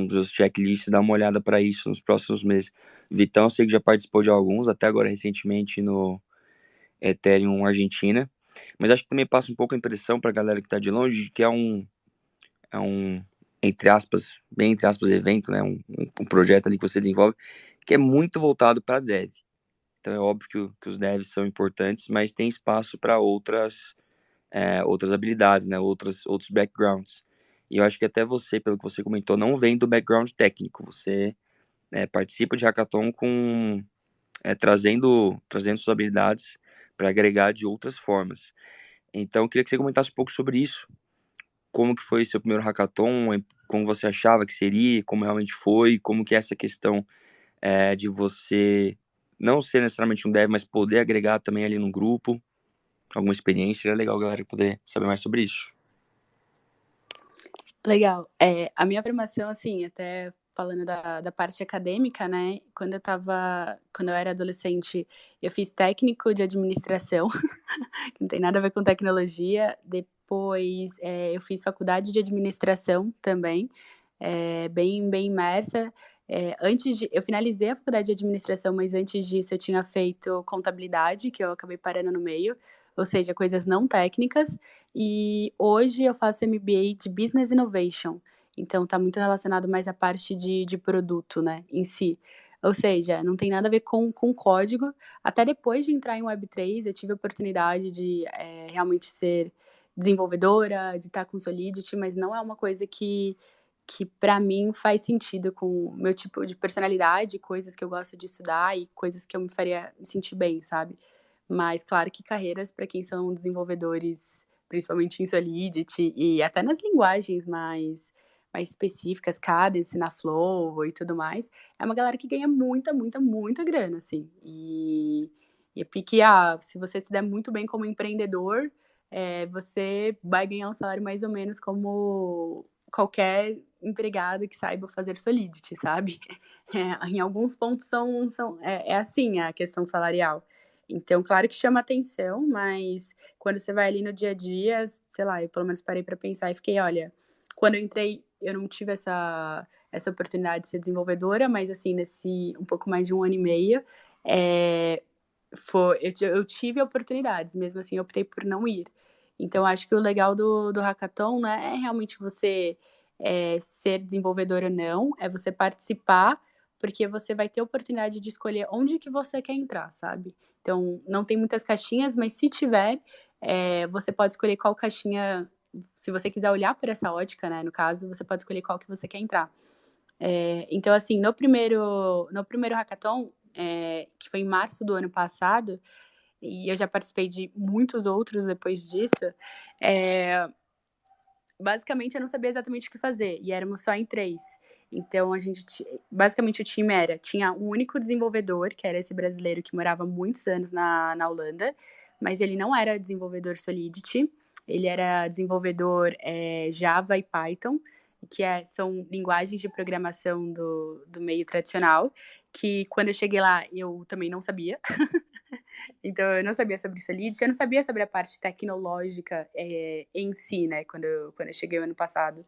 dos checklists, dar uma olhada para isso nos próximos meses. Vitão, eu sei que já participou de alguns, até agora recentemente no Ethereum Argentina, mas acho que também passa um pouco a impressão para a galera que está de longe de que é um, entre aspas, bem entre aspas, evento, né? Um projeto ali que você desenvolve que é muito voltado para dev. Então é óbvio que os devs são importantes, mas tem espaço para outras habilidades, né? Outros backgrounds. E eu acho que até você, pelo que você comentou, não vem do background técnico. Você participa de hackathon trazendo suas habilidades para agregar de outras formas. Então, eu queria que você comentasse um pouco sobre isso. Como que foi seu primeiro hackathon, como você achava que seria, como realmente foi, como que é essa questão de você não ser necessariamente um dev, mas poder agregar também ali no grupo, alguma experiência. Seria legal, galera, poder saber mais sobre isso. Legal. A minha formação, assim, até falando da parte acadêmica, né? Quando eu era adolescente, eu fiz técnico de administração, que não tem nada a ver com tecnologia. Depois, eu fiz faculdade de administração também, bem imersa. Eu finalizei a faculdade de administração, mas antes disso eu tinha feito contabilidade, que eu acabei parando no meio, ou seja, coisas não técnicas. E hoje eu faço MBA de Business Innovation, então está muito relacionado mais à parte de produto, né, em si. Ou seja, não tem nada a ver com código. Até depois de entrar em Web3, eu tive a oportunidade de realmente ser desenvolvedora, de estar com Solidity, mas não é uma coisa que para mim faz sentido com o meu tipo de personalidade, coisas que eu gosto de estudar e coisas que eu me faria me sentir bem, sabe? Mas claro que carreiras para quem são desenvolvedores, principalmente em Solidity e até nas linguagens mais específicas, Cadence, na Flow e tudo mais, é uma galera que ganha muita grana, assim. E é porque, se você se der muito bem como empreendedor, você vai ganhar um salário mais ou menos como qualquer empregado que saiba fazer Solidity, sabe? Em alguns pontos é assim a questão salarial. Então, claro que chama atenção, mas quando você vai ali no dia a dia, sei lá, eu pelo menos parei para pensar e fiquei, olha, quando eu entrei, eu não tive essa oportunidade de ser desenvolvedora, mas assim, nesse um pouco mais de 1 ano e meio, eu tive oportunidades, mesmo assim eu optei por não ir. Então, acho que o legal do hackathon, né, é realmente você ser desenvolvedor ou não, é você participar, porque você vai ter a oportunidade de escolher onde que você quer entrar, sabe? Então, não tem muitas caixinhas, mas se tiver, você pode escolher qual caixinha, se você quiser olhar por essa ótica, né, no caso, você pode escolher qual que você quer entrar. Então, assim, no primeiro hackathon, que foi em março do ano passado, e eu já participei de muitos outros depois disso, basicamente eu não sabia exatamente o que fazer, e éramos só em 3. Então, basicamente o time tinha um único desenvolvedor, que era esse brasileiro que morava muitos anos na Holanda, mas ele não era desenvolvedor Solidity, ele era desenvolvedor Java e Python, que são linguagens de programação do meio tradicional, que quando eu cheguei lá eu também não sabia. Então, eu não sabia sobre Solidity, eu não sabia sobre a parte tecnológica em si, né, quando eu cheguei o ano passado.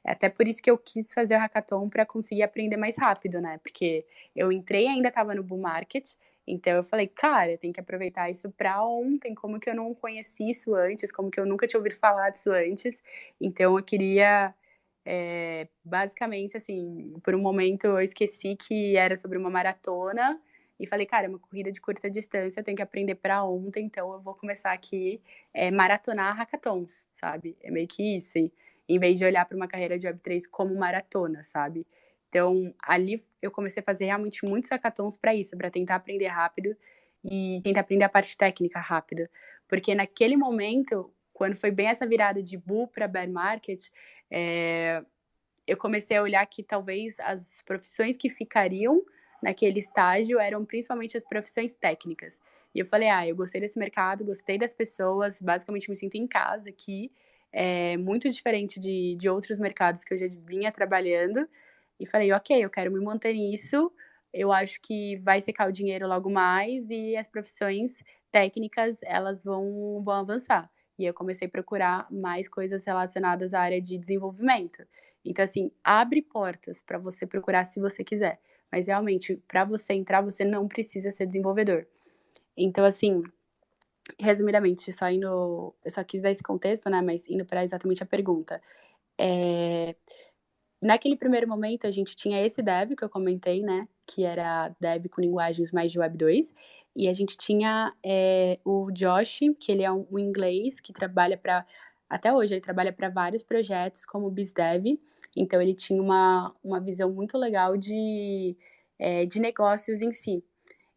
Até por isso que eu quis fazer o hackathon, para conseguir aprender mais rápido, né, porque eu entrei e ainda estava no bull market, então eu falei, cara, tem que aproveitar isso para ontem, como que eu não conheci isso antes, como que eu nunca tinha ouvido falar disso antes. Então eu queria, basicamente, assim, por um momento eu esqueci que era sobre uma maratona, e falei, cara, é uma corrida de curta distância, eu tenho que aprender para ontem, então eu vou começar aqui maratonar hackathons, sabe? É meio que isso, em vez de olhar para uma carreira de Web3 como maratona, sabe? Então, ali eu comecei a fazer realmente muitos hackathons para isso, para tentar aprender rápido e tentar aprender a parte técnica rápida. Porque naquele momento, quando foi bem essa virada de bull para bear market, eu comecei a olhar que talvez as profissões que ficariam naquele estágio eram principalmente as profissões técnicas. E eu falei, eu gostei desse mercado, gostei das pessoas, basicamente me sinto em casa aqui, muito diferente de outros mercados que eu já vinha trabalhando. E falei, ok, eu quero me manter nisso, eu acho que vai secar o dinheiro logo mais e as profissões técnicas, elas vão avançar. E eu comecei a procurar mais coisas relacionadas à área de desenvolvimento. Então, assim, abre portas para você procurar se você quiser. Mas, realmente, para você entrar, você não precisa ser desenvolvedor. Então, assim, resumidamente, eu só quis dar esse contexto, né? Mas indo para exatamente a pergunta. Naquele primeiro momento, a gente tinha esse dev que eu comentei, né? Que era dev com linguagens mais de Web 2. E a gente tinha o Josh, que ele é um inglês que trabalha para... Até hoje, ele trabalha para vários projetos como BizDev. Então, ele tinha uma visão muito legal de negócios em si.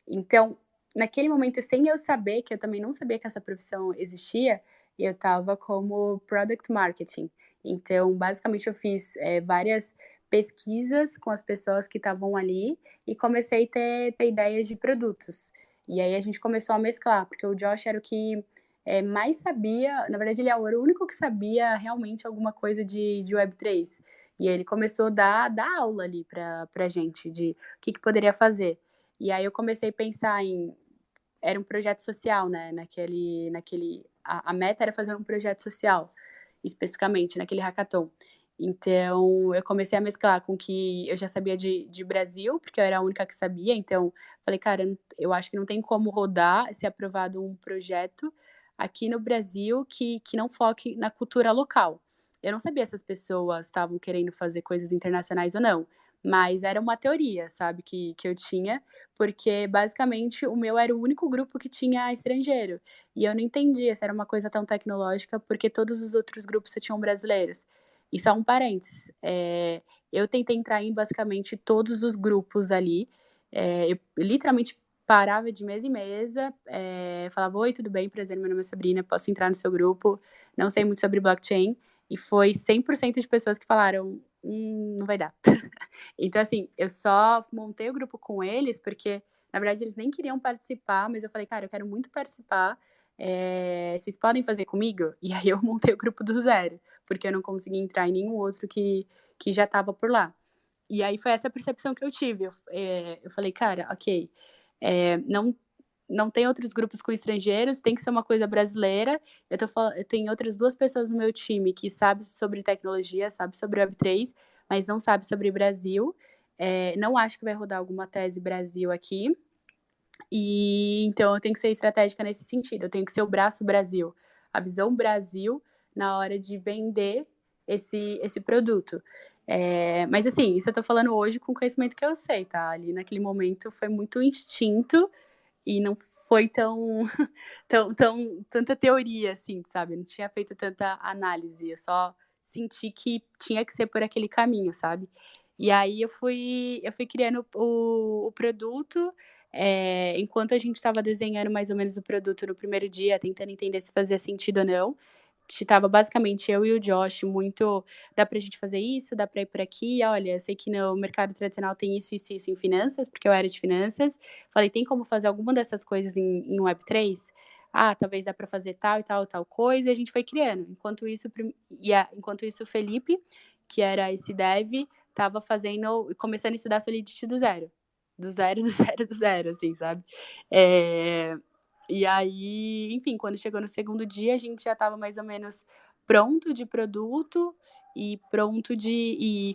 Então, naquele momento, sem eu saber, que eu também não sabia que essa profissão existia, eu estava como Product Marketing. Então, basicamente, eu fiz várias pesquisas com as pessoas que estavam ali e comecei a ter ideias de produtos. E aí a gente começou a mesclar, porque o Josh era o que mais sabia, na verdade, ele era o único que sabia realmente alguma coisa de Web3. E aí ele começou a dar aula ali pra gente de o que poderia fazer. E aí eu comecei a pensar era um projeto social, né? A meta era fazer um projeto social, especificamente, naquele hackathon. Então, eu comecei a mesclar com que eu já sabia de Brasil, porque eu era a única que sabia. Então, falei, cara, eu acho que não tem como rodar, ser aprovado um projeto aqui no Brasil que não foque na cultura local. Eu não sabia se as pessoas estavam querendo fazer coisas internacionais ou não, mas era uma teoria, sabe, que eu tinha, porque basicamente o meu era o único grupo que tinha estrangeiro. E eu não entendia se era uma coisa tão tecnológica, porque todos os outros grupos só tinham brasileiros. E só um parênteses, eu tentei entrar em basicamente todos os grupos ali. Eu literalmente parava de mesa em mesa, falava, oi, tudo bem, prazer, meu nome é Sabrina, posso entrar no seu grupo? Não sei muito sobre blockchain. E foi 100% de pessoas que falaram, não vai dar. Então, assim, eu só montei o grupo com eles porque, na verdade, eles nem queriam participar, mas eu falei, cara, eu quero muito participar, vocês podem fazer comigo? E aí eu montei o grupo do zero, porque eu não conseguia entrar em nenhum outro que já estava por lá. E aí foi essa percepção que eu tive. Eu falei, cara, ok, não tem outros grupos com estrangeiros, tem que ser uma coisa brasileira. Eu tenho outras 2 pessoas no meu time que sabem sobre tecnologia, sabem sobre Web3, mas não sabe sobre Brasil. Não acho que vai rodar alguma tese Brasil aqui. E então eu tenho que ser estratégica nesse sentido. Eu tenho que ser o braço Brasil, a visão Brasil na hora de vender esse produto. Mas assim, isso eu tô falando hoje com o conhecimento que eu sei, tá? Ali naquele momento foi muito instinto e não foi tanta teoria, assim, sabe? Não tinha feito tanta análise, eu só senti que tinha que ser por aquele caminho, sabe? E aí eu fui criando o produto, enquanto a gente estava desenhando mais ou menos o produto no primeiro dia, tentando entender se fazia sentido ou não. Estava basicamente eu e o Josh muito, dá pra gente fazer isso, dá pra ir por aqui, olha, eu sei que no mercado tradicional tem isso em finanças, porque eu era de finanças. Falei, tem como fazer alguma dessas coisas em Web3? Talvez dá pra fazer tal e tal, tal coisa, e a gente foi criando. Enquanto isso, o Felipe, que era esse dev, tava começando a estudar Solidity do zero. Do zero, do zero, do zero, assim, sabe? E aí, enfim, quando chegou no segundo dia, a gente já estava mais ou menos pronto de produto e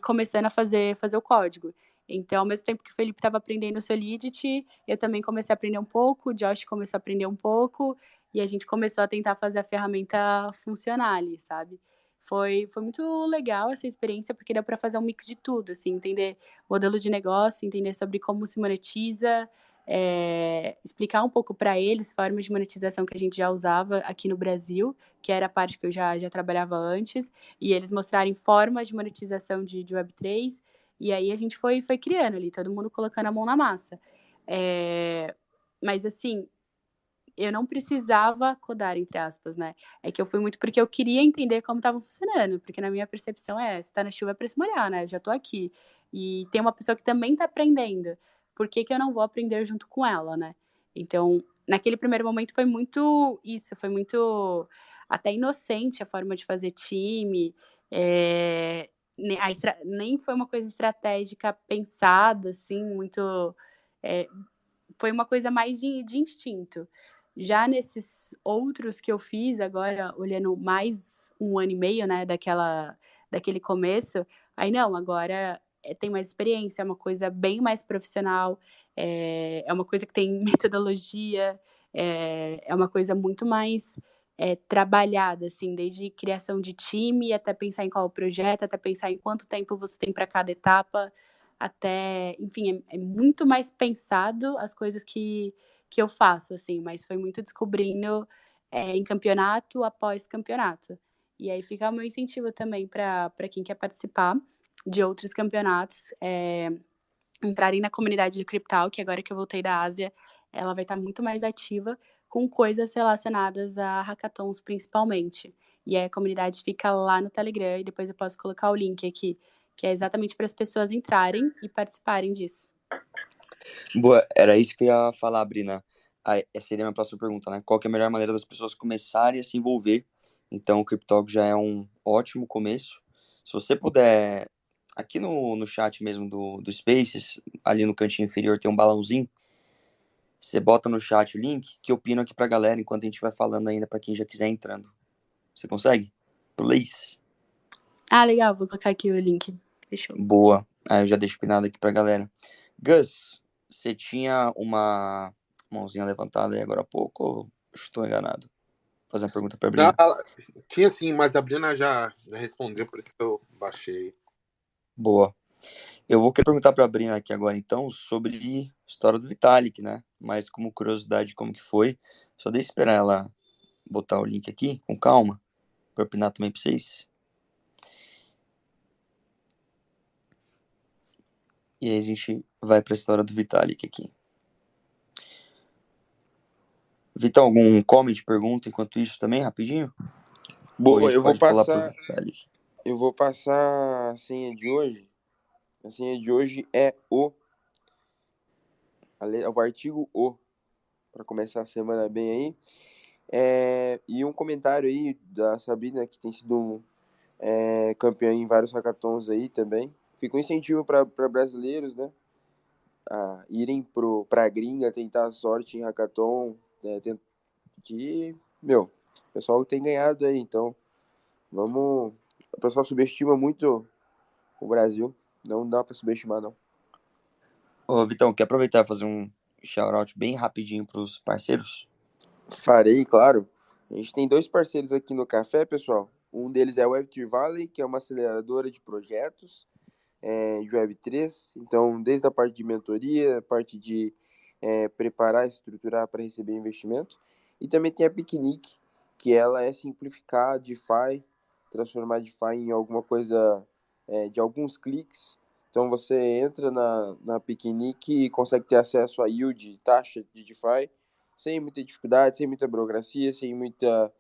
começando a fazer o código. Então, ao mesmo tempo que o Felipe estava aprendendo o Solidity, eu também comecei a aprender um pouco, o Josh começou a aprender um pouco, e a gente começou a tentar fazer a ferramenta funcionar ali, sabe? Foi muito legal essa experiência, porque deu para fazer um mix de tudo, assim, entender modelo de negócio, entender sobre como se monetiza, explicar um pouco para eles formas de monetização que a gente já usava aqui no Brasil, que era a parte que eu já trabalhava antes, e eles mostrarem formas de monetização de Web3, e aí a gente foi criando ali, todo mundo colocando a mão na massa. Mas assim, eu não precisava codar, entre aspas, né? É que eu fui muito porque eu queria entender como estava funcionando, porque na minha percepção se tá na chuva é para se molhar, né? Eu já tô aqui. E tem uma pessoa que também tá aprendendo. por que eu não vou aprender junto com ela, né? Então, naquele primeiro momento foi muito isso, foi muito até inocente a forma de fazer time, nem foi uma coisa estratégica pensada, assim, muito... foi uma coisa mais de instinto. Já nesses outros que eu fiz agora, olhando mais 1 ano e meio, né, daquele começo, aí não, agora tem mais experiência, é uma coisa bem mais profissional, é uma coisa que tem metodologia, é uma coisa muito mais trabalhada, assim, desde criação de time, até pensar em qual o projeto, até pensar em quanto tempo você tem para cada etapa, até, enfim, é muito mais pensado as coisas que eu faço, assim, mas foi muito descobrindo em campeonato após campeonato. E aí fica o meu incentivo também para quem quer participar de outros campeonatos, entrarem na comunidade do Cryptal, que agora que eu voltei da Ásia, ela vai estar muito mais ativa com coisas relacionadas a hackathons principalmente. E aí a comunidade fica lá no Telegram e depois eu posso colocar o link aqui, que é exatamente para as pessoas entrarem e participarem disso. Boa, era isso que eu ia falar, Brina. Essa seria a minha próxima pergunta, né? Qual que é a melhor maneira das pessoas começarem a se envolver? Então, o CrypTalk já é um ótimo começo. Se você puder, aqui no chat mesmo do Spaces, ali no cantinho inferior tem um balãozinho. Você bota no chat o link, que eu pino aqui pra galera enquanto a gente vai falando ainda pra quem já quiser entrando. Você consegue? Please. Ah, legal, vou colocar aqui o link. Fechou. Boa. Aí eu já deixo pinado aqui pra galera. Gus, você tinha uma mãozinha levantada aí agora há pouco ou estou enganado? Vou fazer uma pergunta pra Brina. Tinha sim, mas a Brina já respondeu, por isso que eu baixei. Boa. Eu vou querer perguntar pra Brina aqui agora, então, sobre a história do Vitalik, né? Mas como curiosidade, como que foi. Só deixa eu esperar ela botar o link aqui, com calma, pra eu opinar também pra vocês. E aí a gente vai pra história do Vitalik aqui. Vitão, algum comment, pergunta enquanto isso também, rapidinho? Ou a Boa, gente eu vou pode pular pro passar. Vitalik? Eu vou passar a senha de hoje. A senha de hoje é o artigo O, para começar a semana bem aí. E um comentário aí da Sabrina, que tem sido campeã em vários hackathons aí também. Fica um incentivo para brasileiros, né? A irem pra gringa, tentar a sorte em hackathon, que, o pessoal tem ganhado aí, então vamos... O pessoal subestima muito o Brasil, não dá para subestimar, não. Ô, Vitão, quer aproveitar e fazer um shout-out bem rapidinho pros parceiros? Farei, claro. A gente tem 2 parceiros aqui no café, pessoal. Um deles é a Web3 Valley, que é uma aceleradora de projetos de Web3. Então, desde a parte de mentoria, a parte de preparar e estruturar para receber investimento. E também tem a Picnic, que ela é simplificar a DeFi, transformar a DeFi em alguma coisa de alguns cliques. Então, você entra na Picnic e consegue ter acesso a yield, taxa de DeFi, sem muita dificuldade, sem muita burocracia, sem muita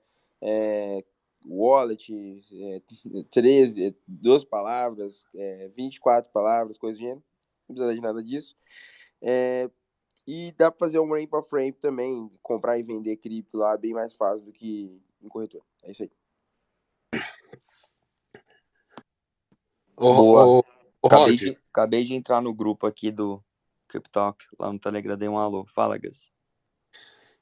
wallet, 13, 12 palavras, 24 palavras, coisa do gênero. Não precisa de nada disso. E dá para fazer um ramp of ramp também, comprar e vender cripto lá, bem mais fácil do que em corretor. É isso aí. Boa. Rod, Acabei de entrar no grupo aqui do CrypTalk, lá no Telegram, dei um alô. Fala, Gus.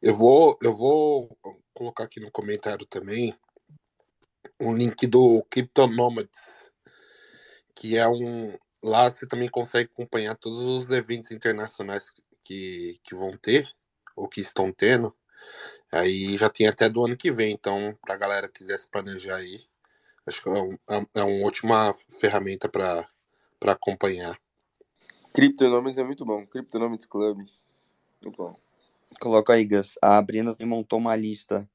eu vou colocar aqui no comentário também um link do Cryptonomads, que é lá você também consegue acompanhar todos os eventos internacionais que vão ter, ou que estão tendo. Aí já tem até do ano que vem, então pra galera que quiser se planejar aí, acho que é uma ótima ferramenta para acompanhar. Cryptonomics é muito bom. Cryptonomics Club. Muito bom. Coloca aí, Gus. A Brina montou uma lista.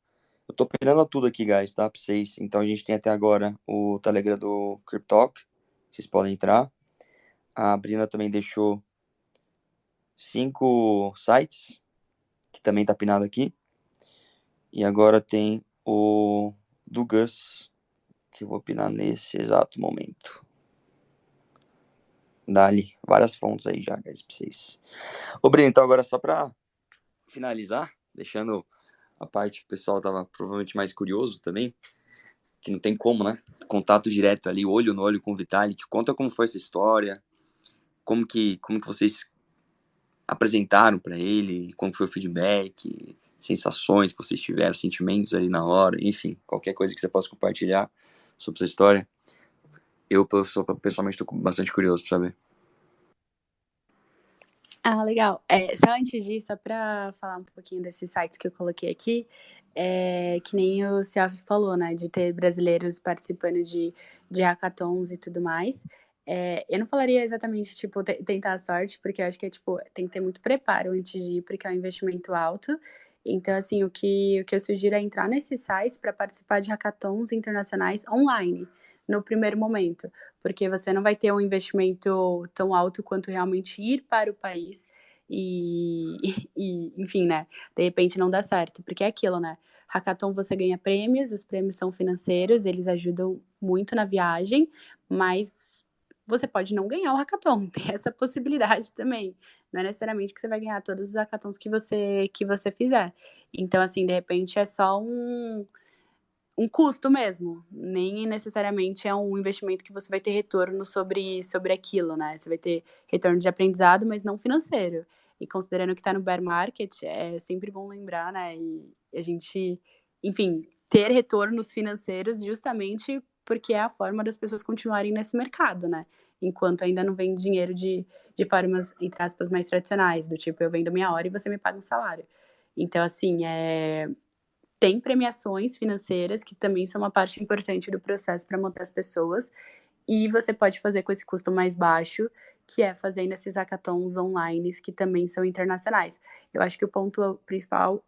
Eu tô pegando tudo aqui, guys, tá? Pra vocês. Então a gente tem até agora o Telegram do CrypTalk. Vocês podem entrar. A Brina também deixou 5 sites, que também tá pinado aqui. E agora tem o do Gus, que eu vou pinar nesse exato momento. Dali, várias fontes aí já, guys, pra vocês. Ô, Breno, então agora só pra finalizar, deixando a parte que o pessoal tava provavelmente mais curioso também, que não tem como, né? Contato direto ali, olho no olho com o Vitalik. Conta como foi essa história, como que vocês apresentaram pra ele, como foi o feedback, sensações que vocês tiveram, sentimentos ali na hora, enfim, qualquer coisa que você possa compartilhar sobre essa história. Eu, pessoalmente, tô bastante curioso pra saber. Ah, legal. Só antes disso, só para falar um pouquinho desses sites que eu coloquei aqui, que nem o Ciaf falou, né, de ter brasileiros participando de hackathons e tudo mais. Eu não falaria exatamente, tipo, tentar a sorte, porque eu acho que tipo, tem que ter muito preparo antes de ir, porque é um investimento alto. Então, assim, o que eu sugiro é entrar nesses sites para participar de hackathons internacionais online, no primeiro momento, porque você não vai ter um investimento tão alto quanto realmente ir para o país enfim, né? De repente não dá certo, porque é aquilo, né? Hackathon você ganha prêmios, os prêmios são financeiros, eles ajudam muito na viagem, mas você pode não ganhar o hackathon, tem essa possibilidade também. Não é necessariamente que você vai ganhar todos os hackathons que você fizer. Então, assim, de repente é só um custo mesmo, nem necessariamente é um investimento que você vai ter retorno sobre aquilo, né? Você vai ter retorno de aprendizado, mas não financeiro. E considerando que está no bear market, é sempre bom lembrar, né? E a gente, enfim, ter retornos financeiros justamente porque é a forma das pessoas continuarem nesse mercado, né? Enquanto ainda não vem dinheiro de formas, entre aspas, mais tradicionais, do tipo, eu vendo minha hora e você me paga um salário. Então, assim, tem premiações financeiras que também são uma parte importante do processo para manter as pessoas, e você pode fazer com esse custo mais baixo, que é fazendo esses hackathons online que também são internacionais. Eu acho que o ponto principal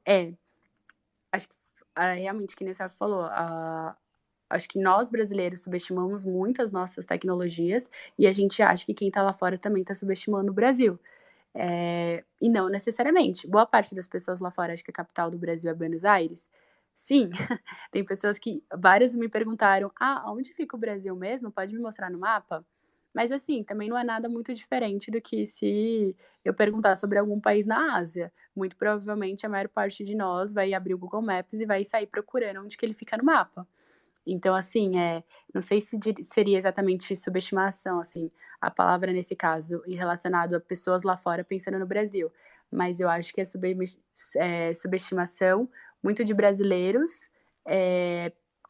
acho que realmente, que nem você falou, acho que nós brasileiros subestimamos muito as nossas tecnologias e a gente acha que quem está lá fora também está subestimando o Brasil. E não necessariamente. Boa parte das pessoas lá fora acha que a capital do Brasil é Buenos Aires. Sim, tem pessoas várias me perguntaram, onde fica o Brasil mesmo? Pode me mostrar no mapa? Mas assim, também não é nada muito diferente do que se eu perguntar sobre algum país na Ásia. Muito provavelmente a maior parte de nós vai abrir o Google Maps e vai sair procurando onde que ele fica no mapa. Então, assim, não sei se seria exatamente subestimação, assim, a palavra nesse caso, em relacionado a pessoas lá fora pensando no Brasil, mas eu acho que é subestimação muito de brasileiros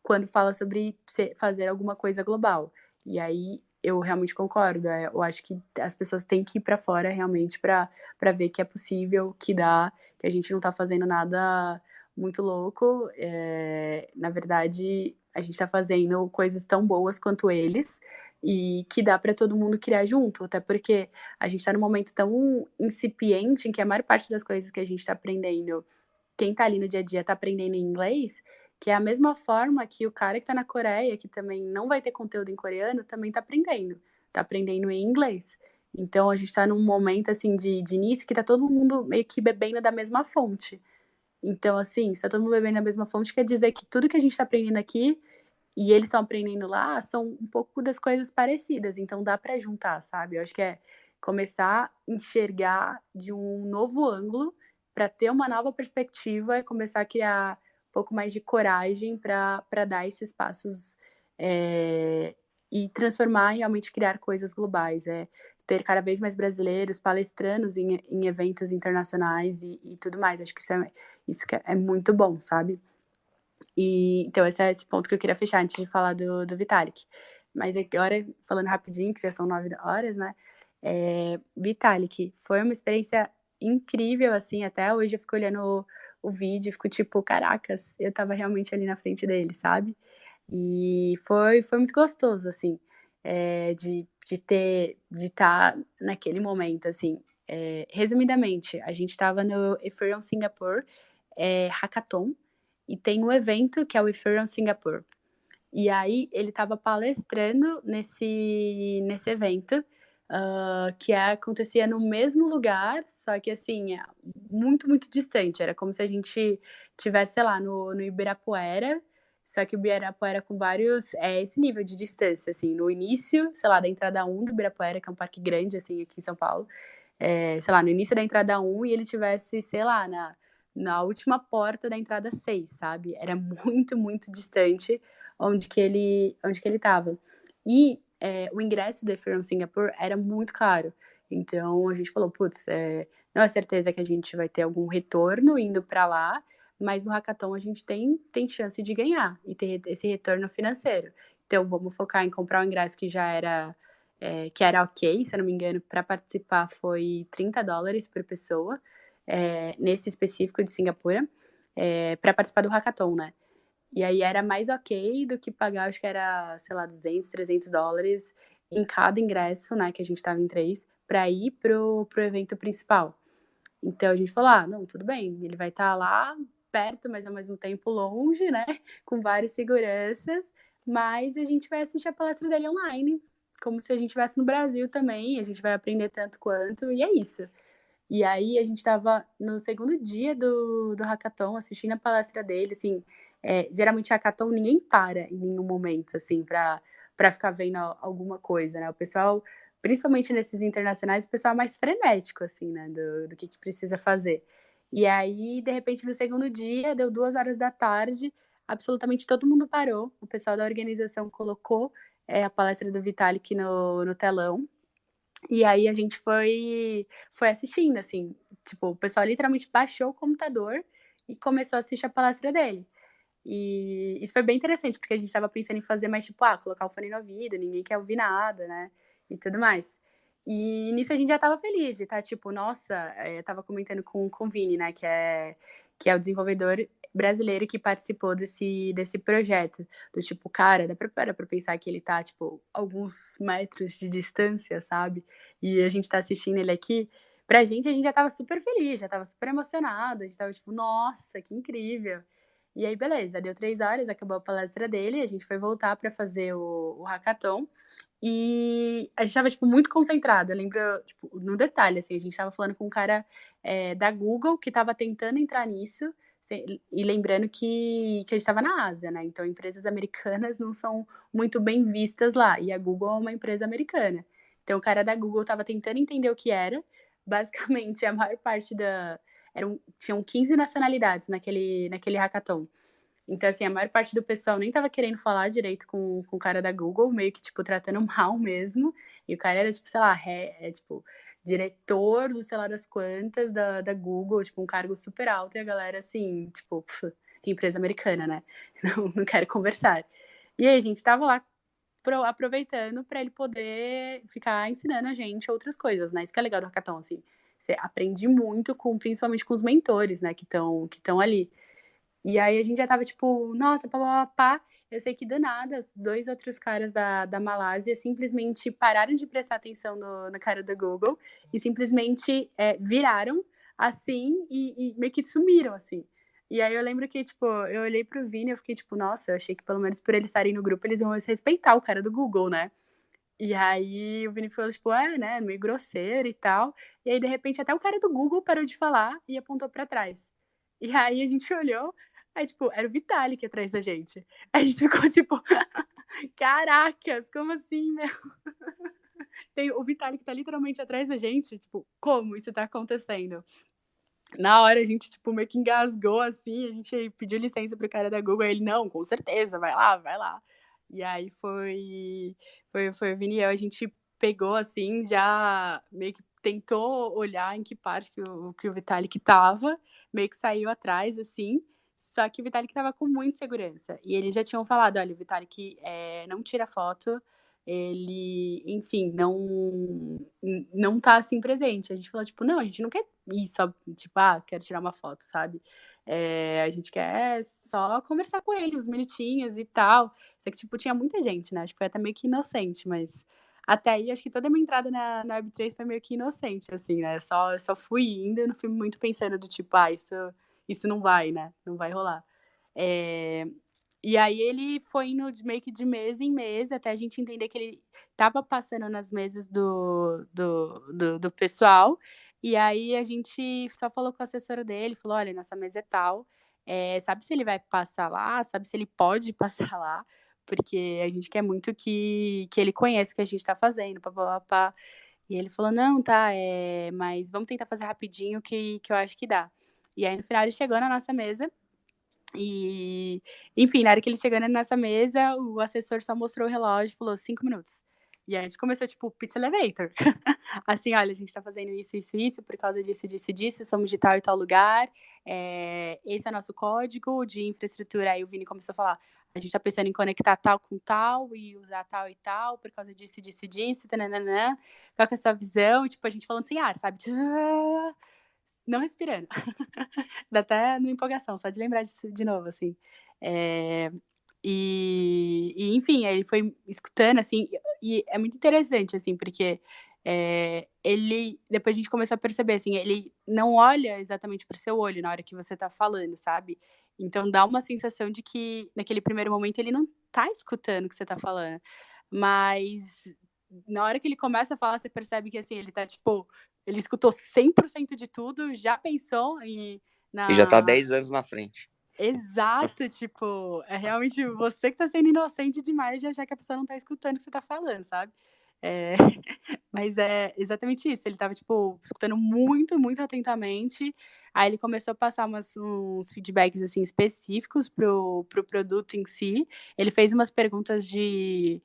quando fala sobre fazer alguma coisa global. E aí eu realmente concordo. Eu acho que as pessoas têm que ir para fora realmente para ver que é possível, que dá, que a gente não está fazendo nada muito louco. Na verdade, a gente está fazendo coisas tão boas quanto eles e que dá para todo mundo criar junto, até porque a gente está num momento tão incipiente em que a maior parte das coisas que a gente está aprendendo, quem está ali no dia a dia está aprendendo em inglês, que é a mesma forma que o cara que está na Coreia, que também não vai ter conteúdo em coreano, também está aprendendo em inglês. Então a gente está num momento assim de início que está todo mundo meio que bebendo da mesma fonte. Então, assim, se tá todo mundo bebendo a mesma fonte, quer dizer que tudo que a gente tá aprendendo aqui e eles estão aprendendo lá são um pouco das coisas parecidas. Então, dá para juntar, sabe? Eu acho que é começar a enxergar de um novo ângulo para ter uma nova perspectiva e começar a criar um pouco mais de coragem para dar esses passos e transformar e realmente criar coisas globais. Ter cada vez mais brasileiros palestrando em eventos internacionais e tudo mais. Acho que isso que é muito bom, sabe? Então, esse é esse ponto que eu queria fechar antes de falar do Vitalik. Mas agora, falando rapidinho, que já são 9 horas, né? Vitalik, foi uma experiência incrível, assim, até hoje eu fico olhando o vídeo e fico tipo, caracas, eu tava realmente ali na frente dele, sabe? E foi muito gostoso, assim, de estar naquele momento, assim. Resumidamente, a gente estava no Ethereum Singapore Hackathon, e tem um evento que é o Ethereum Singapore. E aí ele estava palestrando nesse evento, que acontecia no mesmo lugar, só que assim, muito, muito distante. Era como se a gente estivesse, sei lá, no Ibirapuera, Só que o Ibirapuera com vários, esse nível de distância, assim, no início, sei lá, da entrada 1 do Ibirapuera, que é um parque grande, assim, aqui em São Paulo, sei lá, no início da entrada 1 e ele tivesse, sei lá, na última porta da entrada 6, sabe? Era muito, muito distante onde que ele tava. E o ingresso do Ethereum Singapore era muito caro. Então a gente falou, putz, não é certeza que a gente vai ter algum retorno indo para lá, mas no hackathon a gente tem chance de ganhar e ter esse retorno financeiro. Então vamos focar em comprar um ingresso que já era que era ok, se eu não me engano, para participar foi $30 por pessoa, nesse específico de Singapura, para participar do hackathon, né? E aí era mais ok do que pagar, acho que era, sei lá, $200, $300 em cada ingresso, né, que a gente tava em 3, para ir pro evento principal. Então a gente falou, não, tudo bem, ele vai estar lá perto, mas ao mesmo tempo longe, né, com várias seguranças, mas a gente vai assistir a palestra dele online, como se a gente estivesse no Brasil também, a gente vai aprender tanto quanto, e é isso. E aí a gente estava no segundo dia do hackathon, assistindo a palestra dele, assim, geralmente hackathon ninguém para em nenhum momento, assim, para ficar vendo alguma coisa, né? O pessoal, principalmente nesses internacionais, o pessoal é mais frenético, assim, né, do que precisa fazer. E aí, de repente, no segundo dia, deu 2 horas da tarde, absolutamente todo mundo parou, o pessoal da organização colocou a palestra do Vitalik no telão, e aí a gente foi assistindo, assim, tipo, o pessoal literalmente baixou o computador e começou a assistir a palestra dele. E isso foi bem interessante, porque a gente estava pensando em fazer mais, tipo, colocar o fone no ouvido, ninguém quer ouvir nada, né, e tudo mais. E nisso a gente já estava feliz de estar, tipo, nossa, eu tava comentando com o Vini, né, que é o desenvolvedor brasileiro que participou desse projeto. Do tipo, cara, dá pra pensar que ele tá, tipo, alguns metros de distância, sabe? E a gente tá assistindo ele aqui. Pra gente, a gente já tava super feliz, já tava super emocionado. A gente tava tipo, nossa, que incrível. E aí, beleza, deu 3 horas, acabou a palestra dele, a gente foi voltar pra fazer o hackathon. E a gente tava, tipo, muito concentrado. Eu lembro, tipo, no detalhe, assim, a gente tava falando com um cara da Google que tava tentando entrar nisso. E lembrando que a gente estava na Ásia, né? Então, empresas americanas não são muito bem vistas lá. E a Google é uma empresa americana. Então, o cara da Google estava tentando entender o que era. Basicamente, a maior parte tinham 15 nacionalidades naquele hackathon. Então, assim, a maior parte do pessoal nem tava querendo falar direito com o cara da Google, meio que, tipo, tratando mal mesmo. E o cara era, tipo, sei lá, tipo, diretor do sei lá das quantas da Google, tipo, um cargo super alto. E a galera, assim, tipo, empresa americana, né? Não quero conversar. E aí, a gente tava lá aproveitando para ele poder ficar ensinando a gente outras coisas, né? Isso que é legal do hackathon, assim. Você aprende muito, principalmente com os mentores, né, que estão ali. E aí a gente já tava tipo, nossa, pá. Eu sei que do nada, os 2 outros caras da Malásia simplesmente pararam de prestar atenção no cara do Google e simplesmente viraram assim e meio que sumiram, assim. E aí eu lembro que, tipo, eu olhei pro Vini e eu fiquei tipo, nossa, eu achei que pelo menos por eles estarem no grupo, eles iam respeitar o cara do Google, né? E aí o Vini falou, tipo, né, meio grosseiro e tal. E aí, de repente, até o cara do Google parou de falar e apontou pra trás. E aí a gente olhou, aí, tipo, era o Vitalik atrás da gente. A gente ficou, tipo, caracas, como assim, meu? O Vitalik tá literalmente atrás da gente, tipo, como isso tá acontecendo? Na hora a gente, tipo, meio que engasgou, assim, a gente pediu licença pro cara da Google, aí ele, não, com certeza, vai lá. E aí foi o Vini e eu, a gente pegou, assim, já meio que tentou olhar em que parte que o Vitalik tava, meio que saiu atrás, assim, só que o Vitalik tava com muita segurança. E eles já tinham falado, olha, o Vitalik não tira foto, ele, enfim, não tá assim presente. A gente falou, tipo, não, a gente não quer ir só, tipo, quero tirar uma foto, sabe? A gente quer só conversar com ele uns minutinhos e tal. Só que, tipo, tinha muita gente, né? Acho que foi até meio que inocente, mas até aí, acho que toda a minha entrada na Web3 foi meio que inocente, assim, né? Eu só fui indo, não fui muito pensando do tipo, isso não vai, né? Não vai rolar. E aí ele foi indo meio que de mês em mês, até a gente entender que ele estava passando nas mesas do pessoal. E aí a gente só falou com a assessora dele, falou, olha, nossa mesa é tal, sabe se ele vai passar lá, sabe se ele pode passar lá, porque a gente quer muito que ele conheça o que a gente tá fazendo, papapá. E ele falou, não, tá, mas vamos tentar fazer rapidinho que eu acho que dá. E aí, no final, ele chegou na nossa mesa e, enfim, na hora que ele chegou na nossa mesa, o assessor só mostrou o relógio e falou 5 minutos. E aí a gente começou, tipo, pitch elevator. Assim, olha, a gente tá fazendo isso, por causa disso, somos de tal e tal lugar, esse é nosso código de infraestrutura. Aí o Vini começou a falar, a gente tá pensando em conectar tal com tal e usar tal e tal, por causa disso, tananana. Qual que é a sua visão? Tipo, a gente falando sem ar, sabe? Não respirando. Dá até no empolgação, só de lembrar disso de novo, assim. Enfim, aí ele foi escutando, assim, e é muito interessante, assim, porque depois a gente começou a perceber, assim, ele não olha exatamente pro seu olho na hora que você tá falando, sabe? Então dá uma sensação de que, naquele primeiro momento, ele não tá escutando o que você tá falando. Mas na hora que ele começa a falar, você percebe que, assim, ele tá, tipo, ele escutou 100% de tudo, já pensou E já tá 10 anos na frente. Exato, tipo, é realmente você que tá sendo inocente demais de achar que a pessoa não tá escutando o que você tá falando, sabe? Mas é exatamente isso, ele tava, tipo, escutando muito, muito atentamente, aí ele começou a passar uns feedbacks, assim, específicos pro produto em si, ele fez umas perguntas de...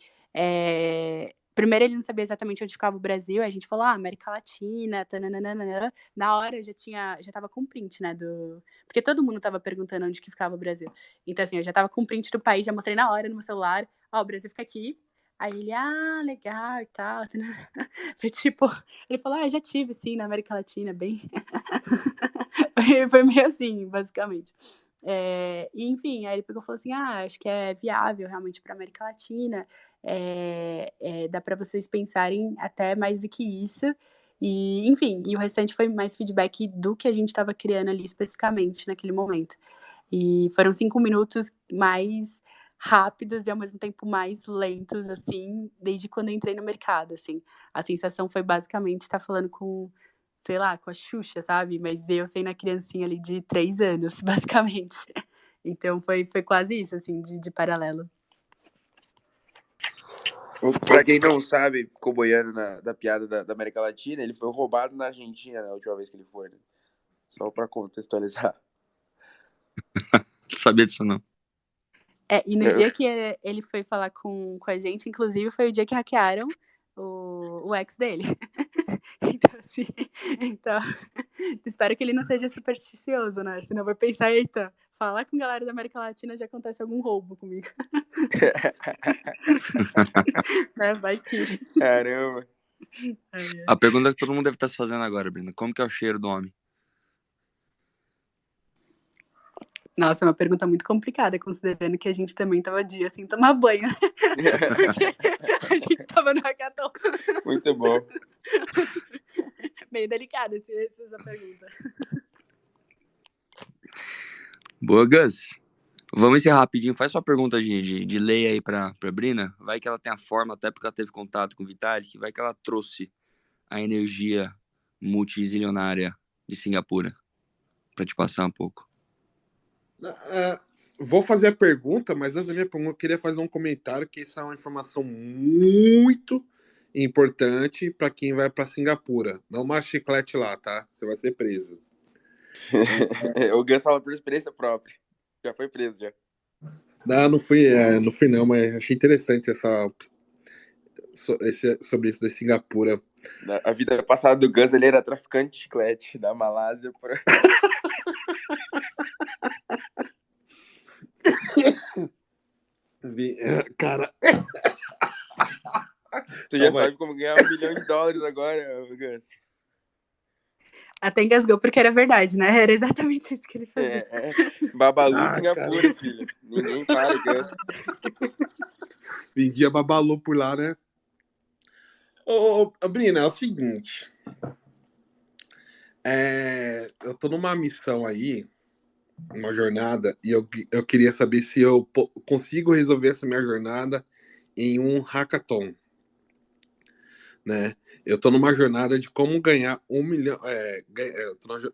Primeiro ele não sabia exatamente onde ficava o Brasil, aí a gente falou, América Latina, tananana. Na hora eu já tava com print, né, porque todo mundo tava perguntando onde que ficava o Brasil. Então, assim, eu já tava com print do país, já mostrei na hora no meu celular, o Brasil fica aqui. Aí ele, legal e tal. Foi tipo, ele falou, já tive, sim, na América Latina, bem... Foi meio assim, basicamente. E, enfim, aí ele pegou e falou assim, acho que é viável realmente para América Latina, dá para vocês pensarem até mais do que isso, e, enfim, e o restante foi mais feedback do que a gente estava criando ali especificamente naquele momento. E foram 5 minutos mais rápidos e ao mesmo tempo mais lentos, assim, desde quando eu entrei no mercado, assim. A sensação foi basicamente estar falando com, sei lá, com a Xuxa, sabe? Mas eu sendo a criancinha ali de 3 anos, basicamente. Então foi quase isso, assim, de paralelo. Pra quem não sabe, ficou boiando da piada da América Latina, ele foi roubado na Argentina na última vez que ele foi, né? Só pra contextualizar. Não sabia disso, não. E no dia que ele foi falar com a gente, inclusive, foi o dia que hackearam o ex dele. Então, assim, espero que ele não seja supersticioso, né? Senão vai pensar, eita, falar com a galera da América Latina já acontece algum roubo comigo. Né? Vai que. Caramba. A pergunta que todo mundo deve estar se fazendo agora, Brenda, como que é o cheiro do homem? Nossa, é uma pergunta muito complicada, considerando que a gente também tava dia sem tomar banho. Porque a gente tava no hackathon. Muito bom. Meio delicada essa pergunta. Boa, Gus. Vamos encerrar rapidinho. Faz sua pergunta de lei aí pra Brina. Vai que ela tem a forma, até porque ela teve contato com o Vitalik. Vai que ela trouxe a energia multizilionária de Singapura pra te passar um pouco. Vou fazer a pergunta, mas antes da minha pergunta, eu queria fazer um comentário, que essa é uma informação muito importante para quem vai para Singapura. Não mais chiclete lá, tá? Você vai ser preso. O Gus fala por experiência própria. Já foi preso, já. Não fui não, mas achei interessante sobre isso da Singapura. A vida passada do Gus, ele era traficante de chiclete da Malásia. Cara... Tu já sabe como ganhar $1 milhão agora, Gus. Até engasgou porque era verdade, né? Era exatamente isso que ele fazia. Babalu Singapura, cara. Filho. Ninguém para, Gus. Vendia Babalu por lá, né? Ô, Brina, é o seguinte. Eu tô numa missão aí, uma jornada, e eu queria saber se eu consigo resolver essa minha jornada em um hackathon. Né? Eu tô numa jornada de como ganhar $1 milhão.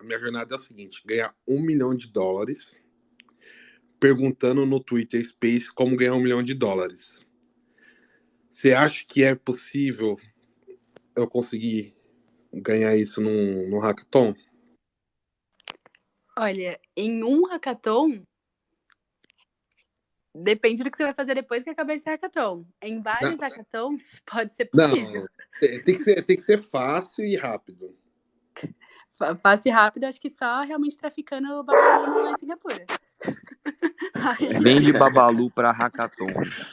Minha jornada é o seguinte: ganhar $1 milhão perguntando no Twitter Space como ganhar $1 milhão. Você acha que é possível eu conseguir ganhar isso num hackathon? Olha, em um hackathon, depende do que você vai fazer depois que acabar esse hackathon. Em vários hackathons, pode ser possível. Não, tem que ser fácil e rápido. Fácil e rápido, acho que só realmente traficando Babalu lá em Singapura. Aí, Vende Babalu pra hackathon.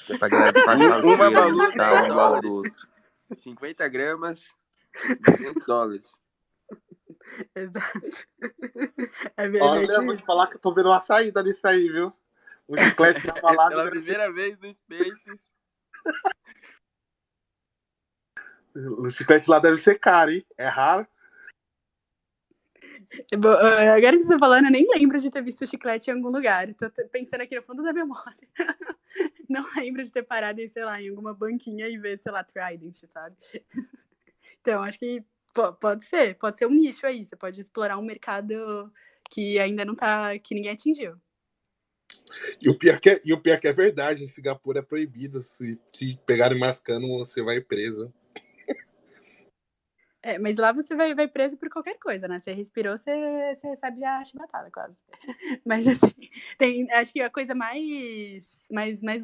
Que é pra galera disfarçar o Uma cheiro, Babalu, gostar um do lado do $10. outro. 50 gramas, $200. exato. Olha, eu vou te falar que eu tô vendo uma saída nisso aí, viu? O chiclete da balada Pela deve ser... primeira vez no Spaces. O chiclete lá deve ser caro, hein? É raro. Agora que você tá falando, eu nem lembro de ter visto chiclete em algum lugar. Tô pensando aqui no fundo da memória. Não lembro de ter parado em, sei lá, em alguma banquinha e ver, sei lá, Trident, sabe? Então, acho que pode ser um nicho aí. Você pode explorar um mercado que ainda não tá, que ninguém atingiu. E o pior que é verdade, em Singapura é proibido. Se te pegarem mascando, você vai preso. Mas lá você vai preso por qualquer coisa, né? Você respirou, você recebe já chibatada, quase. Mas assim, acho que a coisa mais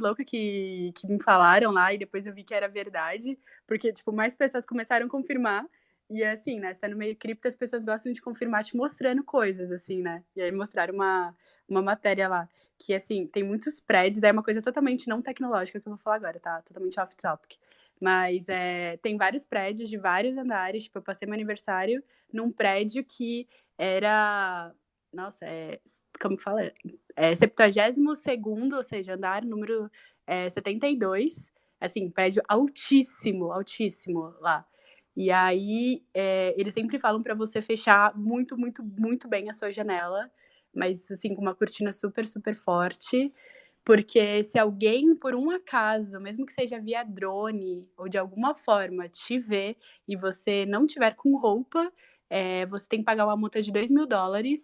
louca que me falaram lá, e depois eu vi que era verdade, porque, tipo, mais pessoas começaram a confirmar, e assim, né? Você tá no meio cripto, as pessoas gostam de confirmar te mostrando coisas, assim, né? E aí mostraram uma matéria lá, que, assim, tem muitos prédios, é uma coisa totalmente não tecnológica que eu vou falar agora, tá? Totalmente off-topic. Mas tem vários prédios de vários andares. Tipo, eu passei meu aniversário num prédio que era... Nossa, como que fala? 72º, ou seja, andar número 72. Assim, prédio altíssimo, altíssimo lá. E aí, eles sempre falam para você fechar muito, muito, muito bem a sua janela. Mas, assim, com uma cortina super, super forte. Porque se alguém, por um acaso, mesmo que seja via drone ou de alguma forma, te ver e você não tiver com roupa, você tem que pagar uma multa de $2 mil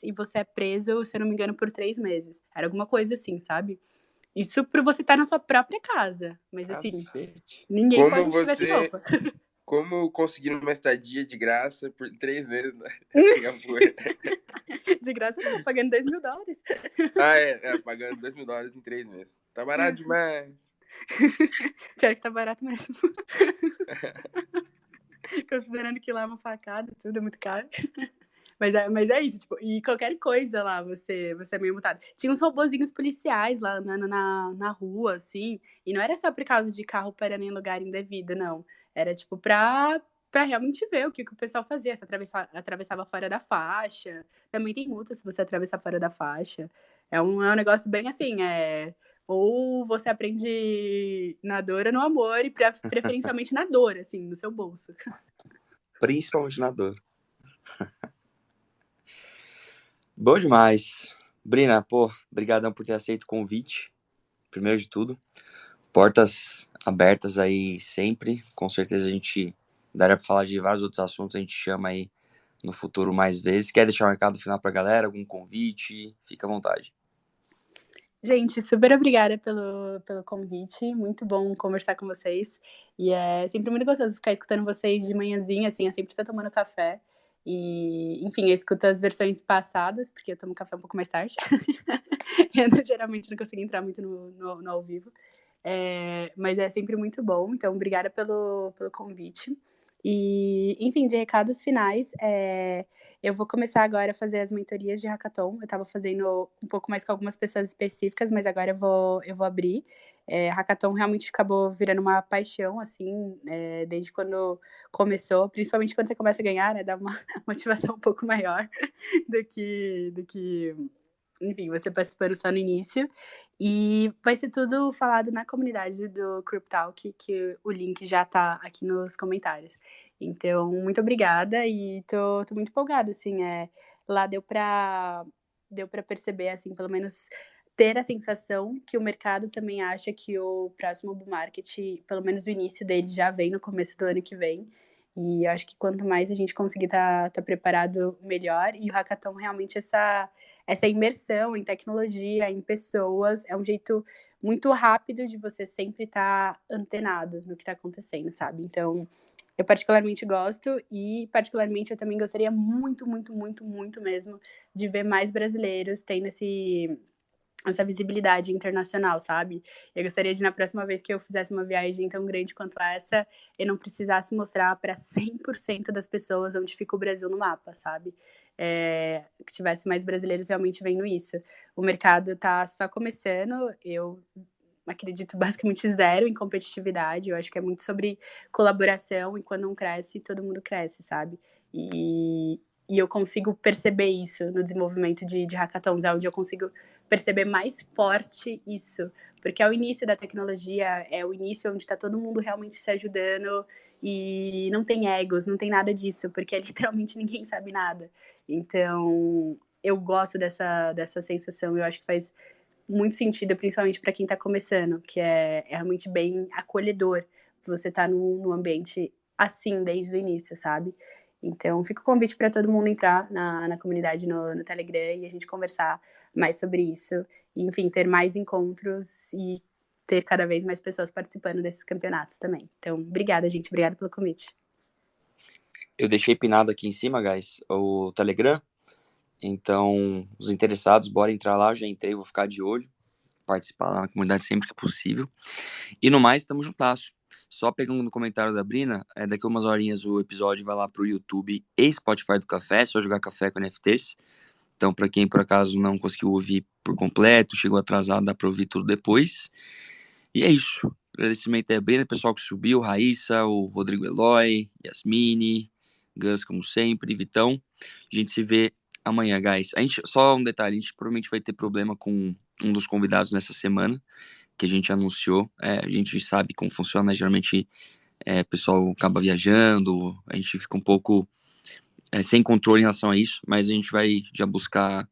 e você é preso, se eu não me engano, por 3 meses. Era alguma coisa assim, sabe? Isso pra você estar na sua própria casa. Mas assim, Cacete. ninguém pode te ver sem roupa. Como conseguir uma estadia de graça por 3 meses na Singapura? De graça não, pagando $2 mil. Pagando $2 mil em 3 meses. Tá barato demais. Pior que tá barato mesmo. Considerando que lá é uma facada, tudo é muito caro. Mas é isso, tipo, e qualquer coisa lá, você é meio multado. Tinha uns robozinhos policiais lá andando na rua, assim, e não era só por causa de carro parando em lugar indevido, não. Era, tipo, pra realmente ver o que o pessoal fazia, se atravessava fora da faixa. Também tem multa se você atravessar fora da faixa. É um negócio bem assim, ou você aprende na dor ou no amor, e preferencialmente na dor, assim, no seu bolso. Principalmente na dor. Bom demais. Brina, pô, brigadão por ter aceito o convite. Primeiro de tudo, portas abertas aí sempre. Com certeza a gente daria pra falar de vários outros assuntos, a gente chama aí no futuro mais vezes. Quer deixar um recado final pra galera? Algum convite? Fica à vontade. Gente, super obrigada pelo convite. Muito bom conversar com vocês. E é sempre muito gostoso ficar escutando vocês de manhãzinha, assim, eu sempre tô tomando café. E, enfim, eu escuto as versões passadas, porque eu tomo café um pouco mais tarde. Eu geralmente não consigo entrar muito no ao vivo. Mas é sempre muito bom. Então, obrigada pelo convite. E, enfim, de recados finais, eu vou começar agora a fazer as mentorias de hackathon. Eu estava fazendo um pouco mais com algumas pessoas específicas, mas agora eu vou abrir. Hackathon realmente acabou virando uma paixão, assim, desde quando começou, principalmente quando você começa a ganhar, né? Dá uma motivação um pouco maior do que enfim, você participando só no início. E vai ser tudo falado na comunidade do Cryptalk, que o link já tá aqui nos comentários. Então, muito obrigada e tô muito empolgada, assim, lá deu pra perceber, assim, pelo menos ter a sensação que o mercado também acha que o próximo bull market, pelo menos o início dele já vem no começo do ano que vem. E eu acho que quanto mais a gente conseguir tá preparado, melhor. E o Hackathon realmente essa imersão em tecnologia, em pessoas, é um jeito muito rápido de você sempre estar antenado no que está acontecendo, sabe? Então, eu particularmente gosto e, particularmente, eu também gostaria muito, muito, muito, muito mesmo de ver mais brasileiros tendo essa visibilidade internacional, sabe? Eu gostaria de, na próxima vez que eu fizesse uma viagem tão grande quanto essa, eu não precisasse mostrar para 100% das pessoas onde fica o Brasil no mapa, sabe? Que tivesse mais brasileiros realmente vendo isso. O mercado tá só começando, eu acredito basicamente zero em competitividade, eu acho que é muito sobre colaboração, e quando um cresce, todo mundo cresce, sabe? E eu consigo perceber isso no desenvolvimento de hackathons, é onde eu consigo perceber mais forte isso, porque é o início da tecnologia, é o início onde está todo mundo realmente se ajudando e não tem egos, não tem nada disso, porque literalmente ninguém sabe nada. Então, eu gosto dessa sensação, eu acho que faz muito sentido, principalmente para quem está começando, que é realmente bem acolhedor você estar num ambiente assim desde o início, sabe? Então, fica o convite para todo mundo entrar na comunidade no Telegram e a gente conversar mais sobre isso. E, enfim, ter mais encontros e ter cada vez mais pessoas participando desses campeonatos também. Então, obrigada, gente. Obrigada pelo convite. Eu deixei pinado aqui em cima, guys, o Telegram. Então, os interessados, bora entrar lá. Já entrei, vou ficar de olho. Participar lá na comunidade sempre que possível. E no mais, tamo juntasso. Só pegando no comentário da Brina, daqui a umas horinhas o episódio vai lá pro YouTube e Spotify do Café, só jogar Café com NFTs. Então, para quem por acaso não conseguiu ouvir por completo, chegou atrasado, dá para ouvir tudo depois. E é isso. Agradecimento a Brina, pessoal que subiu, Raíssa, o Rodrigo Eloy, Yasmine, Gus, como sempre, Vitão. A gente se vê amanhã, guys. Só um detalhe, a gente provavelmente vai ter problema com um dos convidados nessa semana, que a gente anunciou. A gente sabe como funciona, geralmente o pessoal acaba viajando, a gente fica um pouco sem controle em relação a isso, mas a gente vai já buscar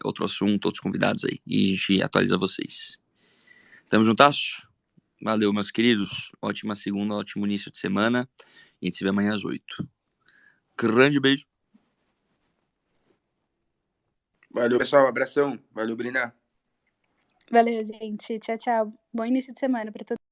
outro assunto, outros convidados aí, e a gente atualiza vocês. Tamo juntasso? Valeu, meus queridos. Ótima segunda, ótimo início de semana. E a gente se vê amanhã às 8. Grande beijo. Valeu, pessoal. Abração. Valeu, Brina. Valeu, gente. Tchau, tchau. Bom início de semana para todos.